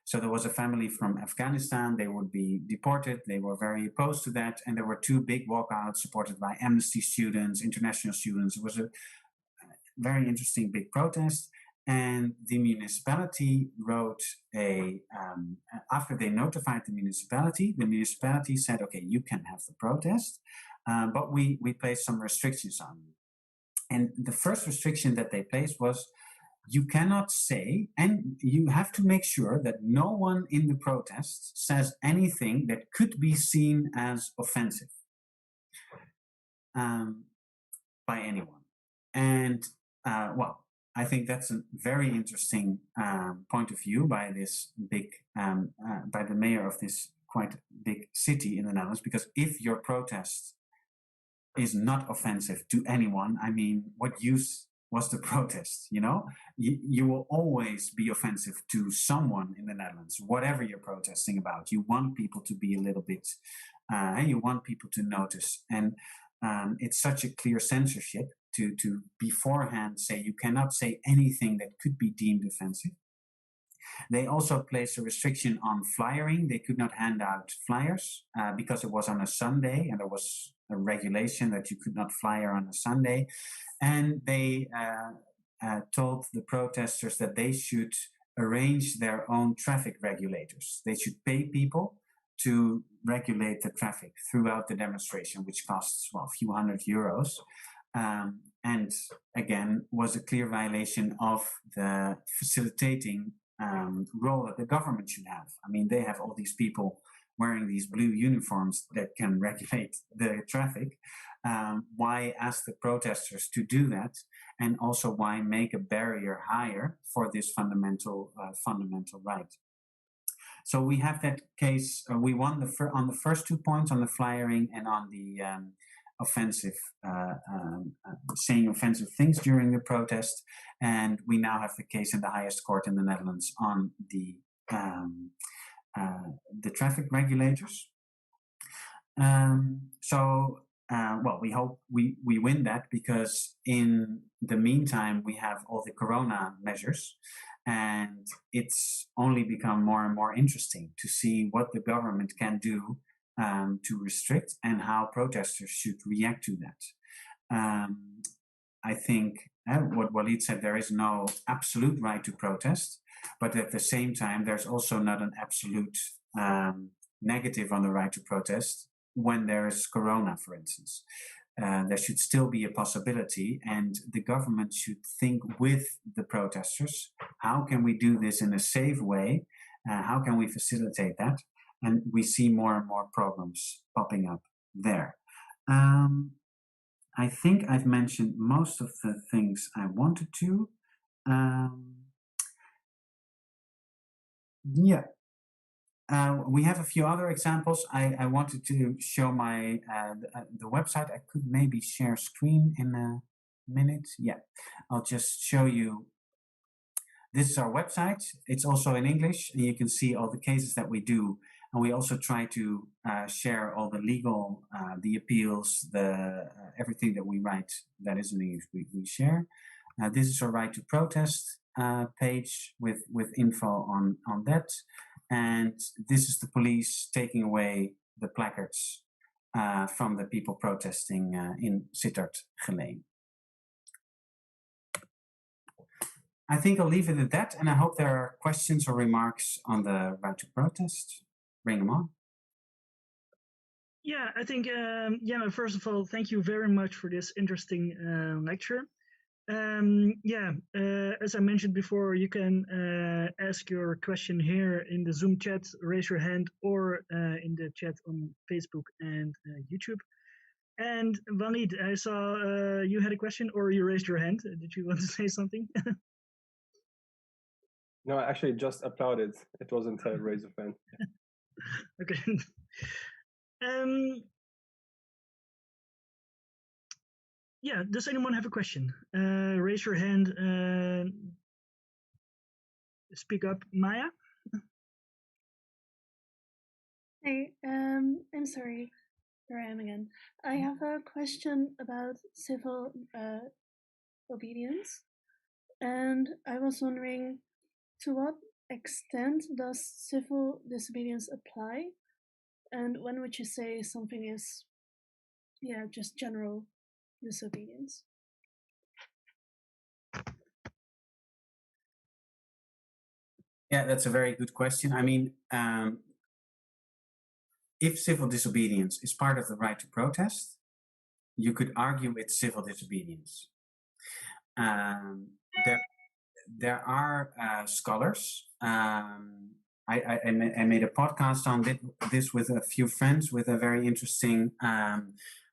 So there was a family from Afghanistan, they would be deported, they were very opposed to that, and there were two big walkouts supported by Amnesty students, international students. It was a very interesting big protest, and the municipality wrote after they notified the municipality said, okay, you can have the protest, but we placed some restrictions on you. And the first restriction that they placed was, you cannot say, and you have to make sure that no one in the protest says anything that could be seen as offensive by anyone. And I think that's a very interesting point of view by this big, by the mayor of this quite big city in the Netherlands, because if your protest is not offensive to anyone, I mean, what use was the protest? You know, you will always be offensive to someone in the Netherlands, whatever you're protesting about. You want people to be a little bit, you want people to notice. And it's such a clear censorship to beforehand say you cannot say anything that could be deemed offensive. They also placed a restriction on flyering. They could not hand out flyers because it was on a Sunday, and there was a regulation that you could not flyer on a Sunday. And they told the protesters that they should arrange their own traffic regulators. They should pay people to regulate the traffic throughout the demonstration, which costs, well, a few €100. And again, was a clear violation of the facilitating role that the government should have. I mean, they have all these people wearing these blue uniforms that can regulate the traffic. Why ask the protesters to do that? And also why make a barrier higher for this fundamental right? So we have that case, we won on the first 2 points, on the flyering and on the offensive, saying offensive things during the protest. And we now have the case in the highest court in the Netherlands on the traffic regulators. We hope we win that, because in the meantime, we have all the corona measures, and it's only become more and more interesting to see what the government can do to restrict and how protesters should react to that. I think what Walid said, there is no absolute right to protest, but at the same time, there's also not an absolute negative on the right to protest when there is corona, for instance. There should still be a possibility, and the government should think with the protesters, how can we do this in a safe way? How can we facilitate that? And we see more and more problems popping up there. I think I've mentioned most of the things I wanted to. we have a few other examples. I wanted to show my the website. I could maybe share screen in a minute. Yeah, I'll just show you. This is our website. It's also in English, and you can see all the cases that we do. And we also try to share all the legal, the appeals, the everything that we write that is in English. We share. This is our right to protest page with info on that. And this is the police taking away the placards from the people protesting in Sittard Geleen. I think I'll leave it at that, and I hope there are questions or remarks on the right to protest. Bring them on. Yeah, I think, first of all, thank you very much for this interesting lecture. As I mentioned before, you can ask your question here in the Zoom chat, raise your hand, or in the chat on Facebook and YouTube. And Walid, I saw you had a question, or you raised your hand. Did you want to say something? No, I actually just applauded. It wasn't a raise of hand. Okay. Yeah, does anyone have a question? Raise your hand. Speak up, Maya. Hey, I'm sorry. Here I am again. I have a question about civil obedience, and I was wondering, to what extent does civil disobedience apply, and when would you say something is, just general disobedience? Yeah, that's a very good question. I mean, if civil disobedience is part of the right to protest, you could argue it's civil disobedience. There are scholars. I made a podcast on this with a few friends, with a very interesting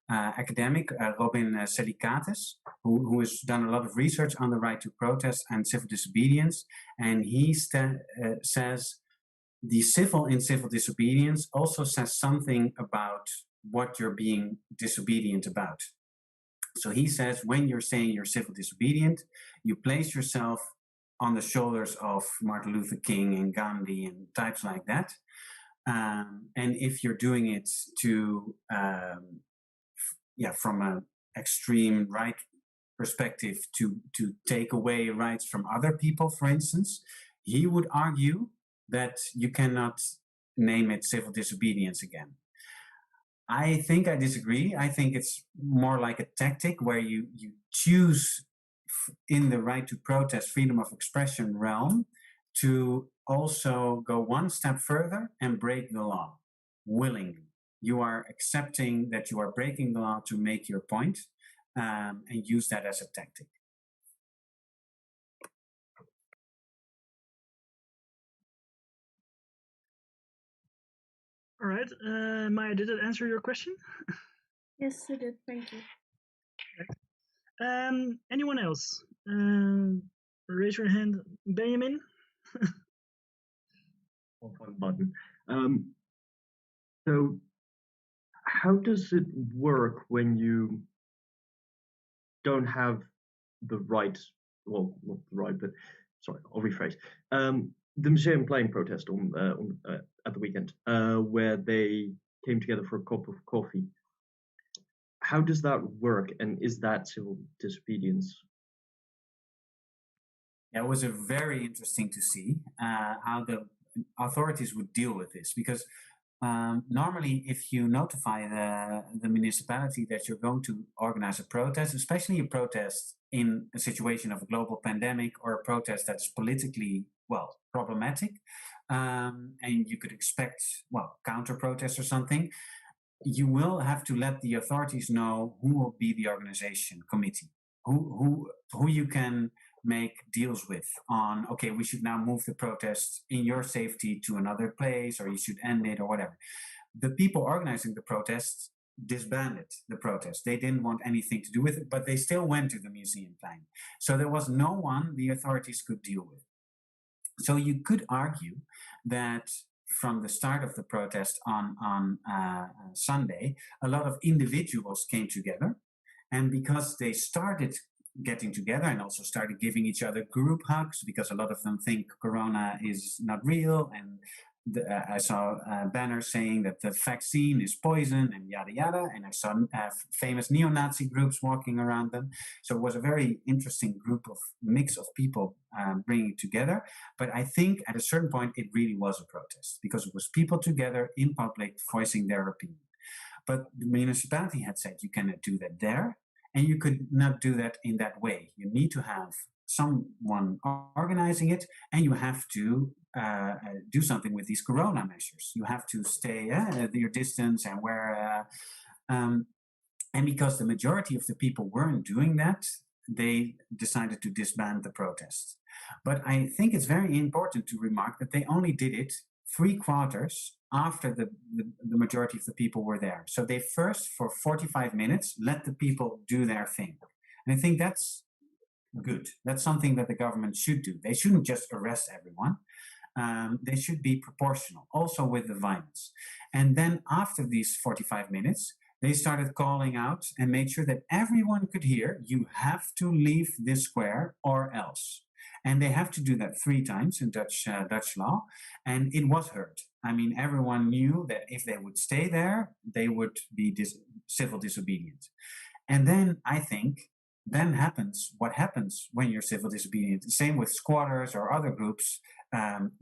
academic, Robin Selikatis, who has done a lot of research on the right to protest and civil disobedience. And he says the civil in civil disobedience also says something about what you're being disobedient about. So he says, when you're saying you're civil disobedient, you place yourself on the shoulders of Martin Luther King and Gandhi and types like that. And if you're doing it to, from an extreme right perspective to take away rights from other people, for instance, he would argue that you cannot name it civil disobedience again. I think I disagree. I think it's more like a tactic where you choose in the right to protest, freedom of expression realm to also go one step further and break the law willingly. You are accepting that you are breaking the law to make your point and use that as a tactic. All right, Maya, did it answer your question? Yes, it did. Thank you. Anyone else? Raise your hand. Benjamin? One button. So how does it work when you don't have the right, well, not the right, but sorry, I'll rephrase. The Museumplein protest at the weekend, where they came together for a cup of coffee. How does that work, and is that civil disobedience? Yeah, it was very interesting to see how the authorities would deal with this, because normally if you notify the municipality that you're going to organize a protest, especially a protest in a situation of a global pandemic or a protest that's politically, well, problematic, and you could expect, well, counter-protest or something, you will have to let the authorities know who will be the organization committee, who you can make deals with on, okay, we should now move the protest in your safety to another place, or you should end it, or whatever. The people organizing the protests disbanded the protest. They didn't want anything to do with it, but they still went to the Museumplein. So there was no one the authorities could deal with. So you could argue that from the start of the protest on Sunday, a lot of individuals came together. And because they started getting together and also started giving each other group hugs, because a lot of them think Corona is not real, and I saw banners saying that the vaccine is poison and yada yada, and I saw famous neo-Nazi groups walking around them. So it was a very interesting mix of people bringing it together. But I think at a certain point it really was a protest, because it was people together in public voicing their opinion. But the municipality had said you cannot do that there, and you could not do that in that way. You need to have someone organizing it, and you have to do something with these Corona measures. You have to stay your distance and wear. And because the majority of the people weren't doing that, they decided to disband the protest. But I think it's very important to remark that they only did it 3 quarters after the majority of the people were there. So they first, for 45 minutes, let the people do their thing. And I think that's good. That's something that the government should do. They shouldn't just arrest everyone. They should be proportional, also with the violence. And then after these 45 minutes, they started calling out and made sure that everyone could hear, you have to leave this square or else. And they have to do that 3 times in Dutch law, and it was heard. I mean, everyone knew that if they would stay there, they would be civil disobedient. And then I think then happens what happens when you're civil disobedient. Same with squatters or other groups.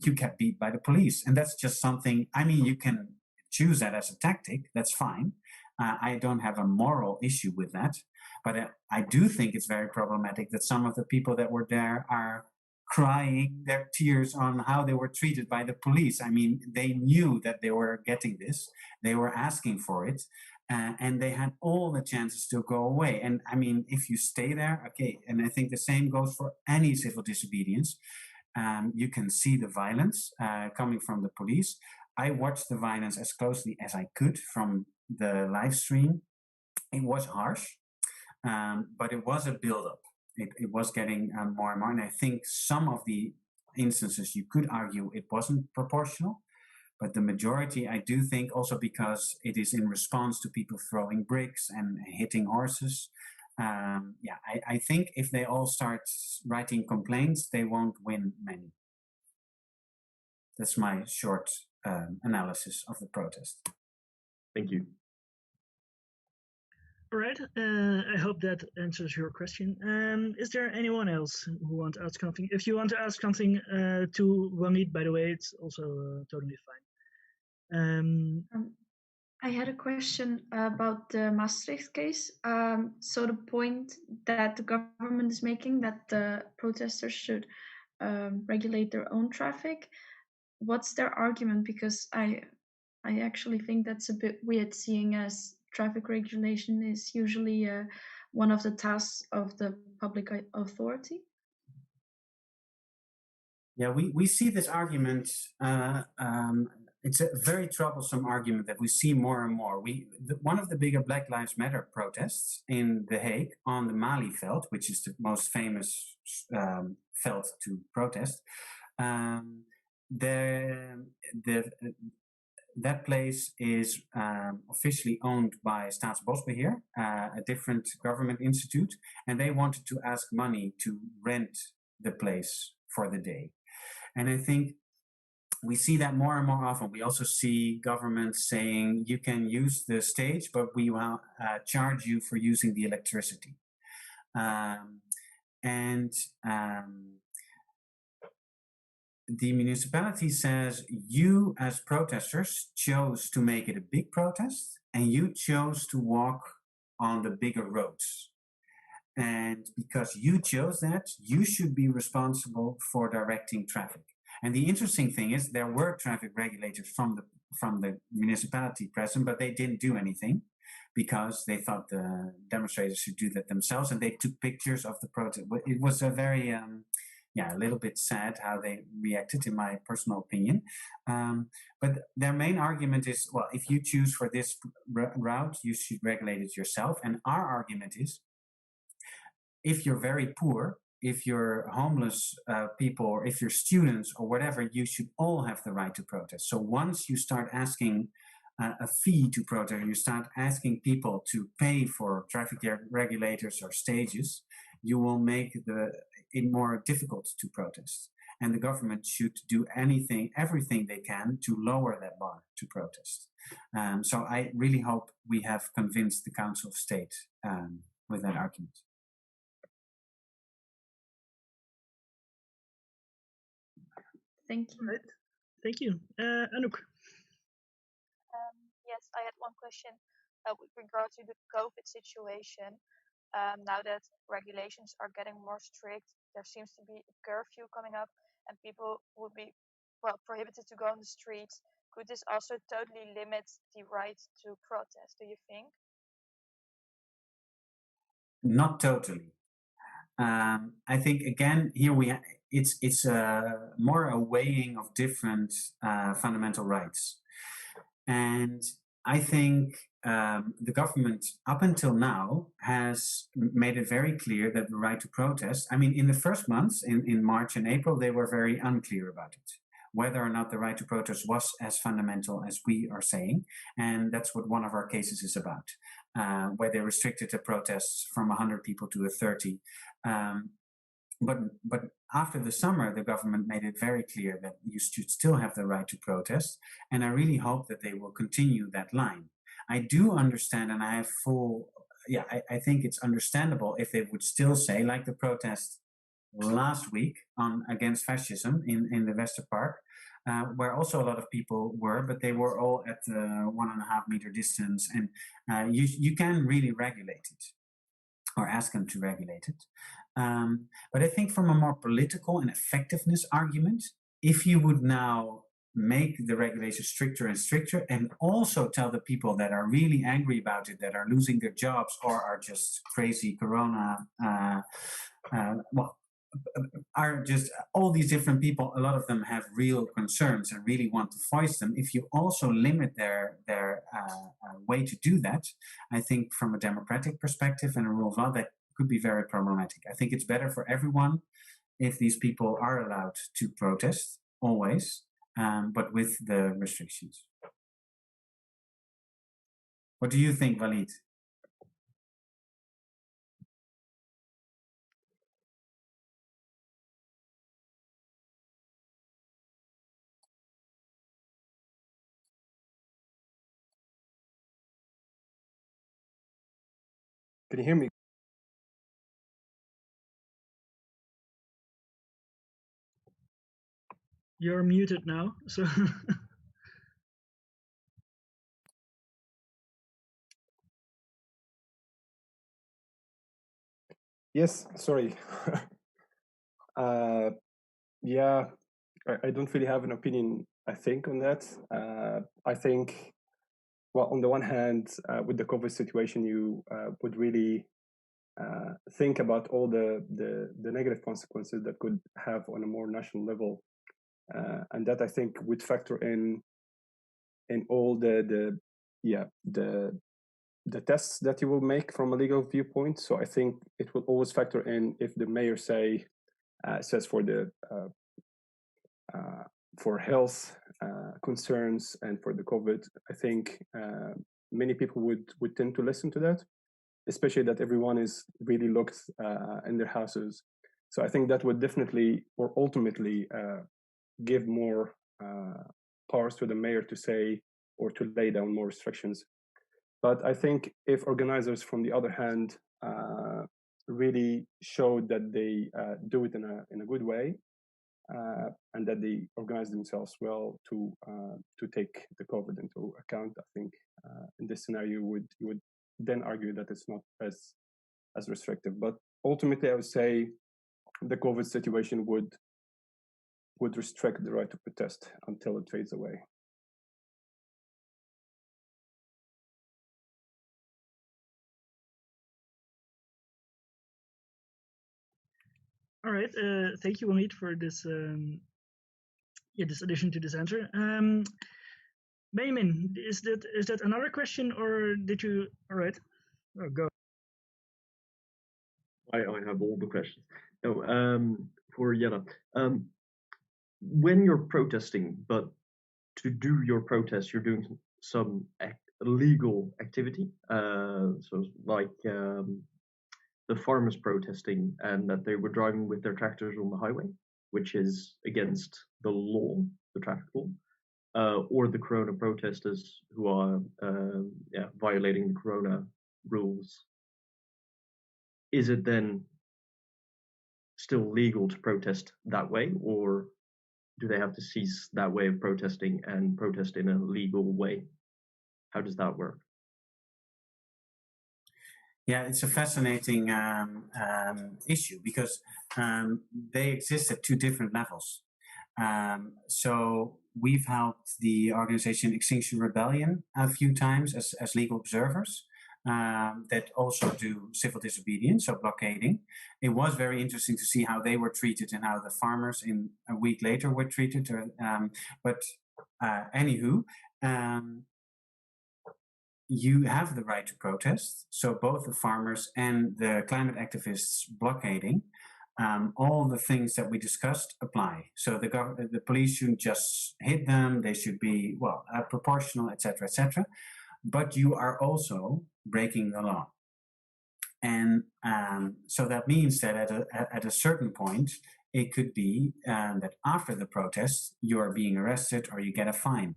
You get beat by the police, and that's just something. I mean, you can choose that as a tactic. That's fine. I don't have a moral issue with that, but I do think it's very problematic that some of the people that were there are crying their tears on how they were treated by the police. I mean, they knew that they were getting this. They were asking for it. And they had all the chances to go away. And I mean, if you stay there, okay, and I think the same goes for any civil disobedience. You can see the violence coming from the police. I watched the violence as closely as I could from the live stream. It was harsh, but it was a buildup. It was getting more and more. And I think some of the instances you could argue it wasn't proportional. But the majority, I do think, also because it is in response to people throwing bricks and hitting horses. I think if they all start writing complaints, they won't win many. That's my short analysis of the protest. Thank you. All right. I hope that answers your question. Is there anyone else who wants to ask something? If you want to ask something to Waleed, by the way, it's also totally fine. I had a question about the Maastricht case. So the point that the government is making that the protesters should regulate their own traffic, what's their argument? Because I actually think that's a bit weird, seeing as traffic regulation is usually one of the tasks of the public authority. Yeah, we see this argument. It's a very troublesome argument that we see more and more. One of the bigger Black Lives Matter protests in The Hague on the Malieveld, which is the most famous veld to protest, that place is officially owned by Staatsbosbeheer, a different government institute, and they wanted to ask money to rent the place for the day. And I think we see that more and more often. We also see governments saying you can use the stage, but we will charge you for using the electricity. The municipality says you as protesters chose to make it a big protest, and you chose to walk on the bigger roads. And because you chose that, you should be responsible for directing traffic. And the interesting thing is there were traffic regulators from the municipality present, but they didn't do anything because they thought the demonstrators should do that themselves, and they took pictures of the protest. It was a very, a little bit sad how they reacted, in my personal opinion. But their main argument is, well, if you choose for this route, you should regulate it yourself. And our argument is, if you're very poor if you're homeless people, or if you're students or whatever, you should all have the right to protest. So once you start asking a fee to protest, you start asking people to pay for traffic regulators or stages, you will make it more difficult to protest. And the government should do everything they can to lower that bar to protest. So I really hope we have convinced the Council of State with that argument. Thank you. Right. Thank you. Anouk. Yes, I had one question with regard to the COVID situation. Now that regulations are getting more strict, there seems to be a curfew coming up, and people would be prohibited to go on the streets. Could this also totally limit the right to protest, do you think? Not totally. I think again here it's more a weighing of different fundamental rights, and I think the government up until now has made it very clear that the right to protest. I mean, in the first months, in March and April, they were very unclear about it, whether or not the right to protest was as fundamental as we are saying, and that's what one of our cases is about, where they restricted the protests from 100 people to 30. But after the summer, the government made it very clear that you should still have the right to protest, and I really hope that they will continue that line. I do understand, and I have I think it's understandable if they would still say, like the protest last week against fascism in the Westerpark, where also a lot of people were, but they were all at 1.5 meter distance, and you can really regulate it or ask them to regulate it. But I think from a more political and effectiveness argument, if you would now make the regulations stricter and stricter, and also tell the people that are really angry about it, that are losing their jobs or are just crazy Corona, are just all these different people, a lot of them have real concerns and really want to voice them. If you also limit their way to do that, I think from a democratic perspective and a rule of law, that could be very problematic. I think it's better for everyone if these people are allowed to protest, always, but with the restrictions. What do you think, Walid? Can you hear me? You're muted now, so. Yes, sorry. Yeah, I don't really have an opinion, I think, on that. I think, well, on the one hand, with the COVID situation, you would really think about all the negative consequences that could have on a more national level. And that, I think, would factor in all the tests that you will make from a legal viewpoint. So I think it will always factor in if the mayor says for the for health concerns and for the COVID. I think many people would tend to listen to that, especially that everyone is really locked in their houses. So I think that would definitely or ultimately give more powers to the mayor to say or to lay down more restrictions. But I think if organizers, from the other hand, really showed that they do it in a good way, and that they organize themselves well to take the COVID into account, I think in this scenario you would then argue that it's not as restrictive. But ultimately, I would say the COVID situation would restrict the right to protest until it fades away. All right. Thank you, Walid, for this this addition to this answer. Benjamin, is that another question, or did you? All right. Oh, go. I have all the questions. Oh, for Jelle, when you're protesting, but to do your protest, you're doing some legal activity. So like the farmers protesting and that they were driving with their tractors on the highway, which is against the law, the traffic law, or the Corona protesters who are violating the Corona rules. Is it then still legal to protest that way, or do they have to cease that way of protesting and protest in a legal way? How does that work? Yeah, it's a fascinating issue because they exist at two different levels. So we've helped the organization Extinction Rebellion a few times as legal observers that also do civil disobedience, so blockading. It was very interesting to see how they were treated and how the farmers in a week later were treated. Anywho, you have the right to protest. So both the farmers and the climate activists blockading, all the things that we discussed apply. So the police shouldn't just hit them; they should be proportional, etc., etc. But you are also breaking the law, and so that means that at a certain point, it could be that after the protest, you are being arrested or you get a fine.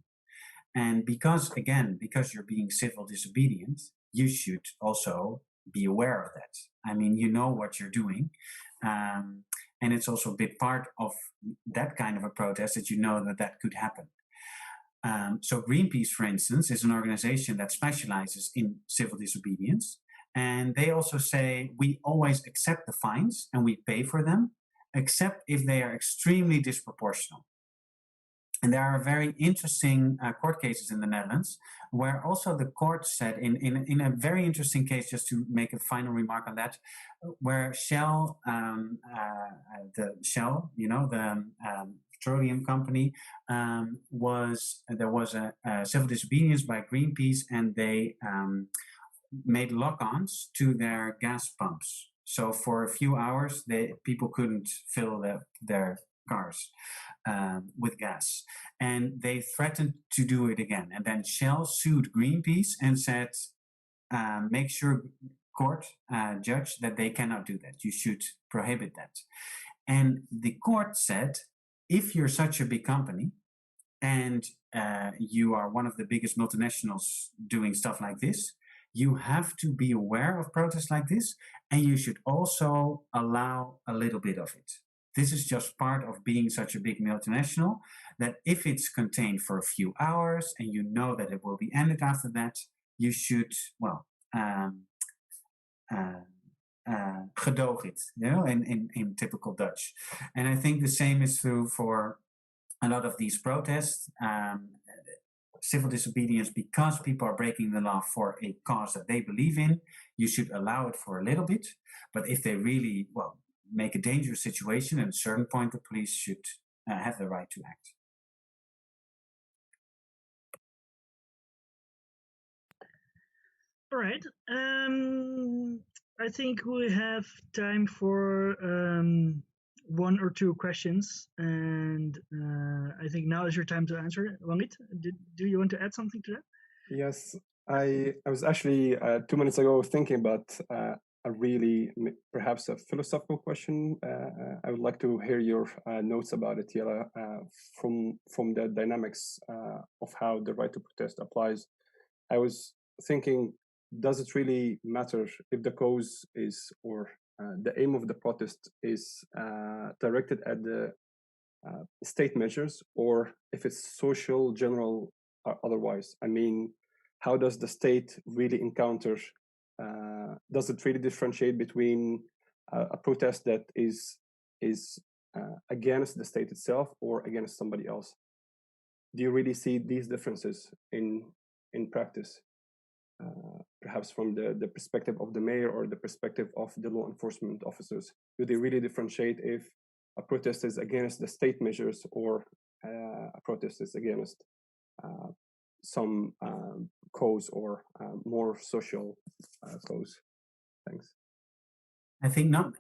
And because you're being civil disobedient, you should also be aware of that. I mean, you know what you're doing. And it's also a big part of that kind of a protest that you know that could happen. So Greenpeace, for instance, is an organization that specializes in civil disobedience. And they also say, we always accept the fines and we pay for them, except if they are extremely disproportional. And there are very interesting court cases in the Netherlands where also the court said in a very interesting case, just to make a final remark on that, where Shell, the petroleum company, there was a civil disobedience by Greenpeace, and they made lock-ons to their gas pumps. So for a few hours, people couldn't fill their cars with gas, and they threatened to do it again. And then Shell sued Greenpeace and said, make sure court judge that they cannot do that. You should prohibit that. And the court said, if you're such a big company and you are one of the biggest multinationals doing stuff like this, you have to be aware of protests like this, and you should also allow a little bit of it. This is just part of being such a big multinational, that if it's contained for a few hours and you know that it will be ended after that, you should, gedoog it, in typical Dutch. And I think the same is true for a lot of these protests. Civil disobedience, because people are breaking the law for a cause that they believe in, you should allow it for a little bit. But if they really, make a dangerous situation, at a certain point, the police should have the right to act. All right. I think we have time for one or two questions, and I think now is your time to answer. Wangit, do you want to add something to that? Yes, I was actually 2 minutes ago thinking about a really perhaps a philosophical question. I would like to hear your notes about it, Jelle, from the dynamics of how the right to protest applies. I was thinking, does it really matter if the cause is, or the aim of the protest is directed at the state measures, or if it's social, general, or otherwise? I mean, how does the state really encounter, does it really differentiate between a protest that is against the state itself or against somebody else? Do you really see these differences in practice? Perhaps from the perspective of the mayor or the perspective of the law enforcement officers, do they really differentiate if a protest is against the state measures or a protest is against some cause or more social cause? Thanks. I think not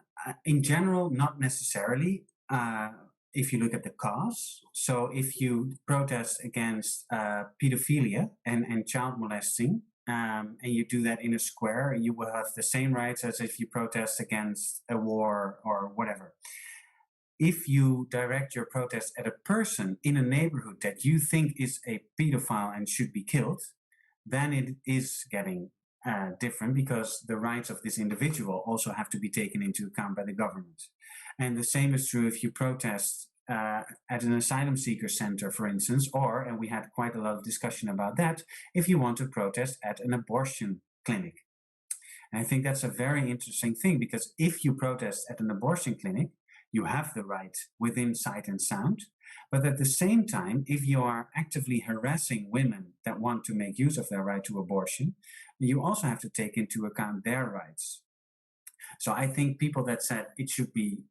in general, not necessarily. If you look at the cause, so if you protest against pedophilia and child molesting, and you do that in a square, you will have the same rights as if you protest against a war or whatever. If you direct your protest at a person in a neighborhood that you think is a pedophile and should be killed, then it is getting different, because the rights of this individual also have to be taken into account by the government. And the same is true if you protest at an asylum seeker center, for instance, or, and we had quite a lot of discussion about that, if you want to protest at an abortion clinic. And I think that's a very interesting thing, because if you protest at an abortion clinic, you have the right within sight and sound. But at the same time, if you are actively harassing women that want to make use of their right to abortion, you also have to take into account their rights. So I think people that said it should be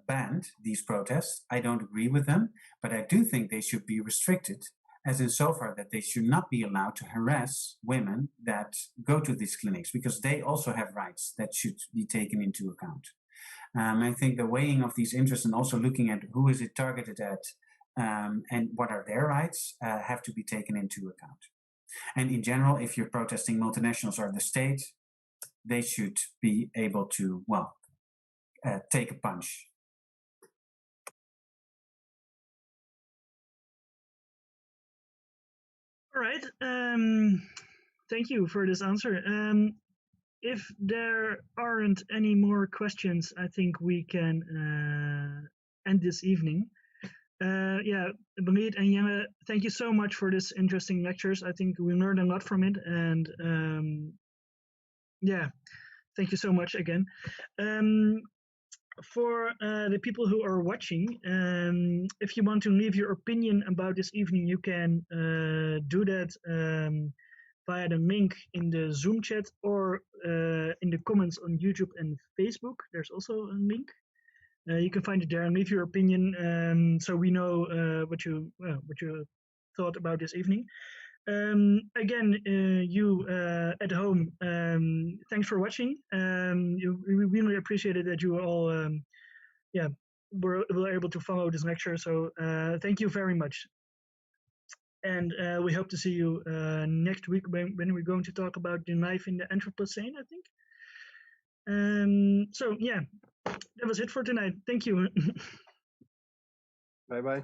banned, these protests, I don't agree with them, but I do think they should be restricted, as in so far that they should not be allowed to harass women that go to these clinics, because they also have rights that should be taken into account. I think the weighing of these interests and also looking at who is it targeted at and what are their rights have to be taken into account. And in general, if you're protesting multinationals or the state, they should be able to, well, take a punch. All right. Thank you for this answer. If there aren't any more questions, I think we can end this evening. Yeah, Brigitte and Jemme, thank you so much for this interesting lectures. I think we learned a lot from it, and yeah, thank you so much again. For the people who are watching, if you want to leave your opinion about this evening, you can do that via the link in the Zoom chat or in the comments on YouTube and Facebook. There's also a link. You can find it there and leave your opinion, so we know what you thought about this evening. Again, you at home, thanks for watching. We really appreciated that you all, were able to follow this lecture. So thank you very much. And we hope to see you next week when we're going to talk about the life in the Anthropocene, I think. So yeah, that was it for tonight. Thank you. Bye-bye.